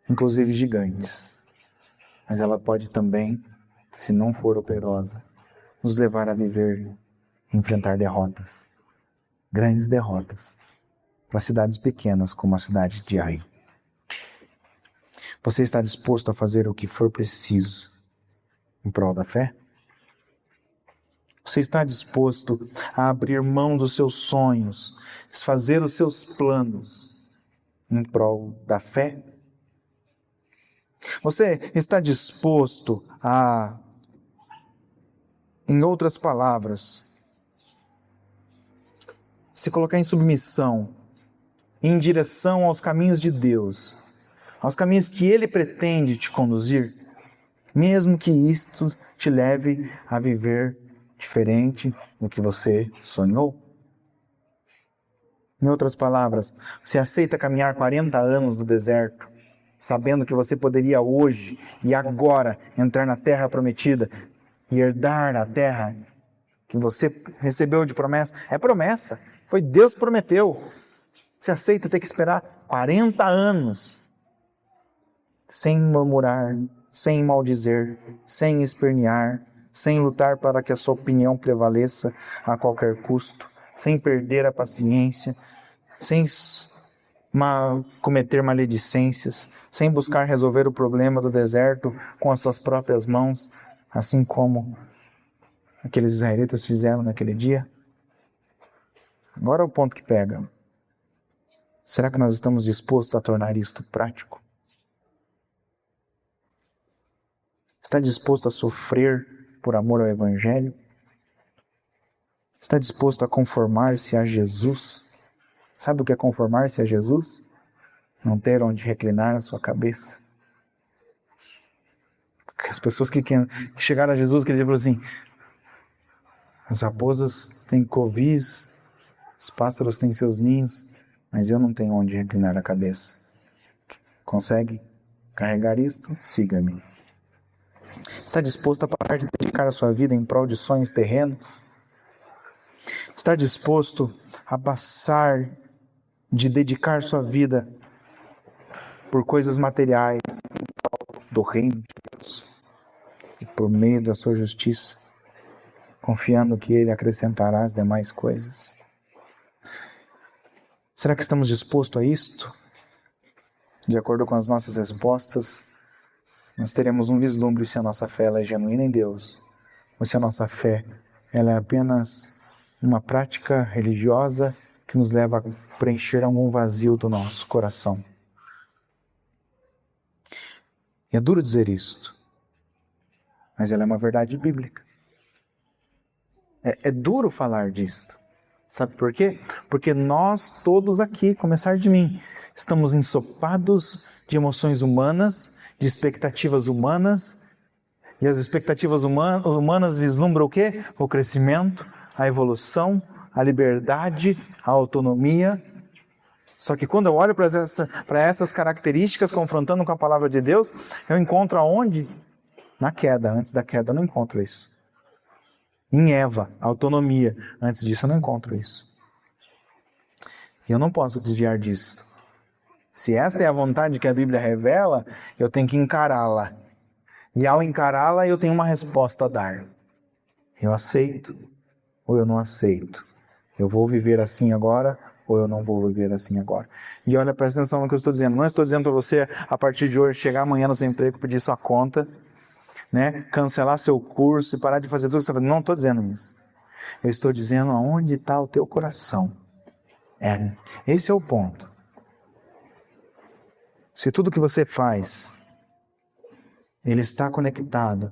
inclusive gigantes. Mas ela pode também, se não for operosa, nos levar a viver, enfrentar derrotas. Grandes derrotas. Para cidades pequenas como a cidade de Ai. Você está disposto a fazer o que for preciso em prol da fé? Você está disposto a abrir mão dos seus sonhos, desfazer os seus planos em prol da fé? Você está disposto a, em outras palavras, se colocar em submissão, em direção aos caminhos de Deus, aos caminhos que Ele pretende te conduzir, mesmo que isto te leve a viver diferente do que você sonhou? Em outras palavras, você aceita caminhar 40 anos no deserto, sabendo que você poderia hoje e agora entrar na terra prometida e herdar a terra que você recebeu de promessa? É promessa, foi Deus que prometeu. Você aceita ter que esperar 40 anos sem murmurar, sem maldizer, sem espernear, sem lutar para que a sua opinião prevaleça a qualquer custo, sem perder a paciência, sem cometer maledicências, sem buscar resolver o problema do deserto com as suas próprias mãos, assim como aqueles israelitas fizeram naquele dia? Agora é o ponto que pega. Será que nós estamos dispostos a tornar isto prático? Está disposto a sofrer por amor ao Evangelho? Está disposto a conformar-se a Jesus? Sabe o que é conformar-se a Jesus? Não ter onde reclinar a sua cabeça. As pessoas que chegaram a Jesus, que ele falou assim, as raposas têm covis, os pássaros têm seus ninhos, mas eu não tenho onde reclinar a cabeça. Consegue carregar isto? Siga-me. Está disposto a parar de dedicar a sua vida em prol de sonhos terrenos? Está disposto a passar de dedicar sua vida por coisas materiais do reino de Deus e por meio da sua justiça, confiando que Ele acrescentará as demais coisas? Será que estamos dispostos a isto? De acordo com as nossas respostas, nós teremos um vislumbre se a nossa fé ela é genuína em Deus, ou se a nossa fé ela é apenas uma prática religiosa que nos leva a preencher algum vazio do nosso coração. E é duro dizer isto, mas ela é uma verdade bíblica. É duro falar disto. Sabe por quê? Porque nós todos aqui, começar de mim, estamos ensopados de emoções humanas, de expectativas humanas, e as expectativas humanas vislumbram o quê? O crescimento, a evolução, a liberdade, a autonomia. Só que quando eu olho para essas características, confrontando com a palavra de Deus, eu encontro aonde? Na queda. Antes da queda eu não encontro isso. Em Eva, autonomia. Antes disso eu não encontro isso. E eu não posso desviar disso. Se esta é a vontade que a Bíblia revela, eu tenho que encará-la. E ao encará-la, eu tenho uma resposta a dar. Eu aceito ou eu não aceito? Eu vou viver assim agora ou eu não vou viver assim agora? E olha, presta atenção no que eu estou dizendo. Não estou dizendo para você, a partir de hoje, chegar amanhã no seu emprego, pedir sua conta, né? Cancelar seu curso e parar de fazer tudo que você está fazendo. Não estou dizendo isso. Eu estou dizendo aonde está o teu coração. Esse é o ponto. Se tudo que você faz, ele está conectado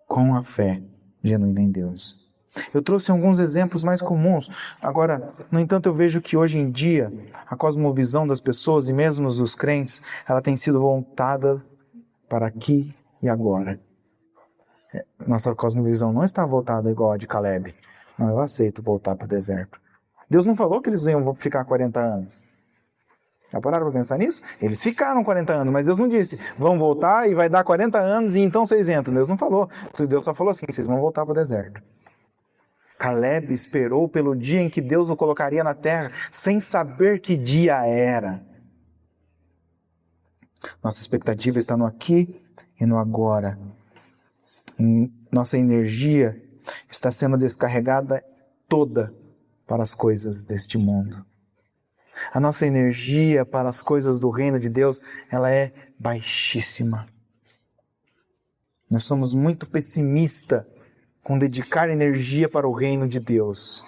com a fé genuína em Deus. Eu trouxe alguns exemplos mais comuns. Agora, no entanto, eu vejo que hoje em dia, a cosmovisão das pessoas e mesmo dos crentes, ela tem sido voltada para aqui e agora. Nossa cosmovisão não está voltada igual a de Caleb. Não, eu aceito voltar para o deserto. Deus não falou que eles iam ficar 40 anos. Já pararam para pensar nisso? Eles ficaram 40 anos, mas Deus não disse, vão voltar e vai dar 40 anos e então vocês entram. Deus não falou. Deus só falou assim, vocês vão voltar para o deserto. Caleb esperou pelo dia em que Deus o colocaria na terra, sem saber que dia era. Nossa expectativa está no aqui e no agora. Nossa energia está sendo descarregada toda para as coisas deste mundo. A nossa energia para as coisas do reino de Deus, ela é baixíssima. Nós somos muito pessimistas com dedicar energia para o reino de Deus.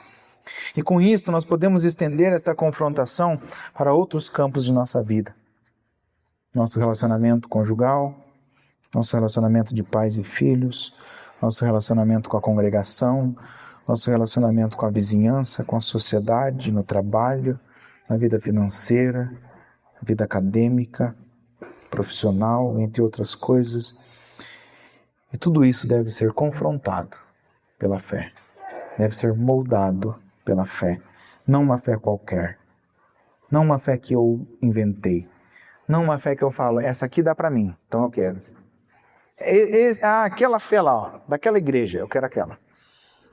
E com isso nós podemos estender esta confrontação para outros campos de nossa vida. Nosso relacionamento conjugal, nosso relacionamento de pais e filhos, nosso relacionamento com a congregação, nosso relacionamento com a vizinhança, com a sociedade, no trabalho, na vida financeira, vida acadêmica, profissional, entre outras coisas. E tudo isso deve ser confrontado pela fé. Deve ser moldado pela fé. Não uma fé qualquer. Não uma fé que eu inventei. Não uma fé que eu falo, essa aqui dá para mim, então eu quero. Aquela fé lá, ó, daquela igreja, eu quero aquela.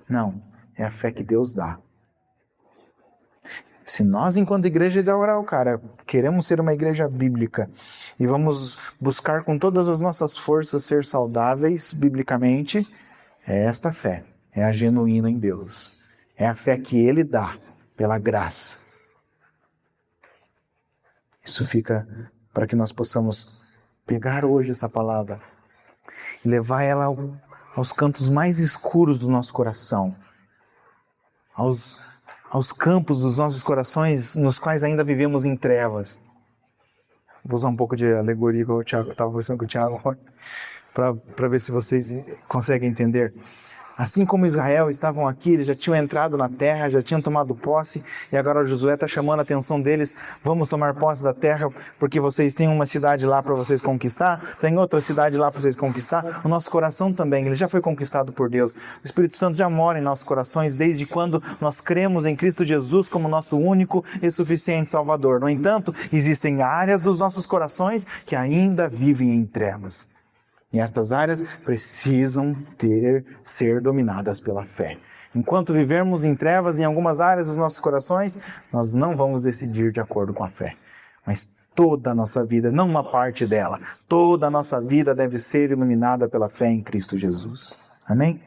Não, é a fé que Deus dá. Se nós, enquanto igreja de Aural, cara, queremos ser uma igreja bíblica e vamos buscar com todas as nossas forças ser saudáveis biblicamente, é esta fé, é a genuína em Deus. É a fé que Ele dá pela graça. Isso fica para que nós possamos pegar hoje essa palavra e levar ela aos cantos mais escuros do nosso coração, aos campos dos nossos corações nos quais ainda vivemos em trevas. Vou usar um pouco de alegoria que o Tiago estava conversando com o Tiago para ver se vocês conseguem entender. Assim como Israel estavam aqui, eles já tinham entrado na terra, já tinham tomado posse, e agora Josué está chamando a atenção deles, vamos tomar posse da terra, porque vocês têm uma cidade lá para vocês conquistar, tem outra cidade lá para vocês conquistar. O nosso coração também, ele já foi conquistado por Deus. O Espírito Santo já mora em nossos corações, desde quando nós cremos em Cristo Jesus como nosso único e suficiente Salvador. No entanto, existem áreas dos nossos corações que ainda vivem em trevas. E estas áreas precisam ser dominadas pela fé. Enquanto vivermos em trevas em algumas áreas dos nossos corações, nós não vamos decidir de acordo com a fé. Mas toda a nossa vida, não uma parte dela, toda a nossa vida deve ser iluminada pela fé em Cristo Jesus. Amém?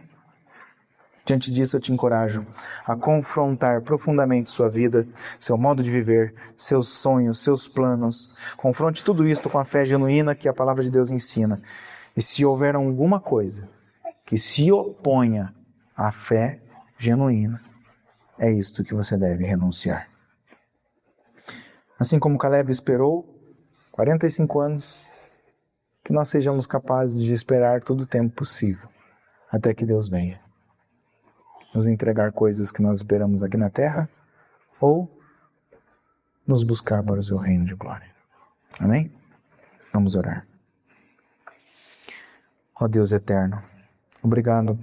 Diante disso, eu te encorajo a confrontar profundamente sua vida, seu modo de viver, seus sonhos, seus planos. Confronte tudo isso com a fé genuína que a palavra de Deus ensina. E se houver alguma coisa que se oponha à fé genuína, é isto que você deve renunciar. Assim como Caleb esperou 45 anos, que nós sejamos capazes de esperar todo o tempo possível, até que Deus venha nos entregar coisas que nós esperamos aqui na terra, ou nos buscar para o seu reino de glória. Amém? Vamos orar. Ó Deus eterno, obrigado,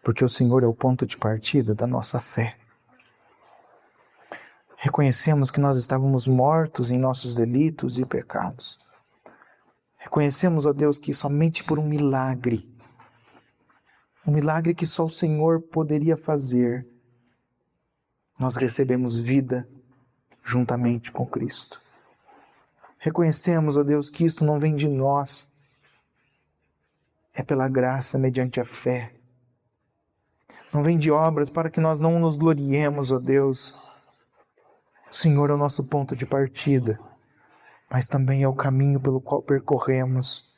porque o Senhor é o ponto de partida da nossa fé. Reconhecemos que nós estávamos mortos em nossos delitos e pecados. Reconhecemos, ó Deus, que somente por um milagre um milagre que só o Senhor poderia fazer, nós recebemos vida juntamente com Cristo. Reconhecemos, ó Deus, que isto não vem de nós, é pela graça mediante a fé. Não vem de obras para que nós não nos gloriemos, ó Deus. O Senhor é o nosso ponto de partida, mas também é o caminho pelo qual percorremos.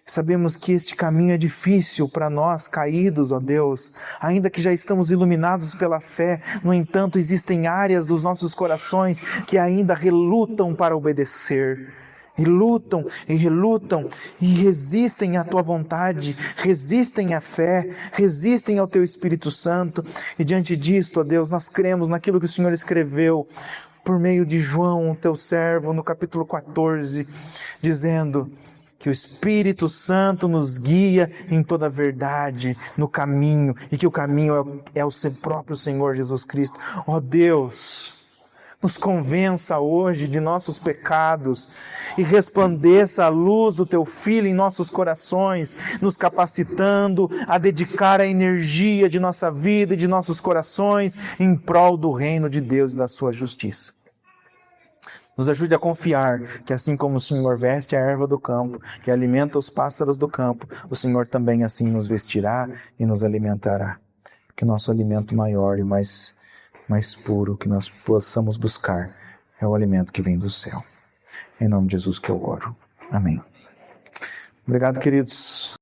Sabemos que este caminho é difícil para nós, caídos, ó Deus, ainda que já estamos iluminados pela fé. No entanto, existem áreas dos nossos corações que ainda relutam para obedecer. E lutam, e relutam, e resistem à Tua vontade, resistem à fé, resistem ao Teu Espírito Santo. E diante disto, ó Deus, nós cremos naquilo que o Senhor escreveu por meio de João, Teu servo, no capítulo 14, dizendo que o Espírito Santo nos guia em toda a verdade, no caminho, e que o caminho é o próprio Senhor Jesus Cristo. Ó Deus, nos convença hoje de nossos pecados e resplandeça a luz do Teu Filho em nossos corações, nos capacitando a dedicar a energia de nossa vida e de nossos corações em prol do reino de Deus e da Sua justiça. Nos ajude a confiar que assim como o Senhor veste a erva do campo, que alimenta os pássaros do campo, o Senhor também assim nos vestirá e nos alimentará. Que o nosso alimento maior e mais puro que nós possamos buscar é o alimento que vem do céu. Em nome de Jesus que eu oro. Amém. Obrigado, queridos.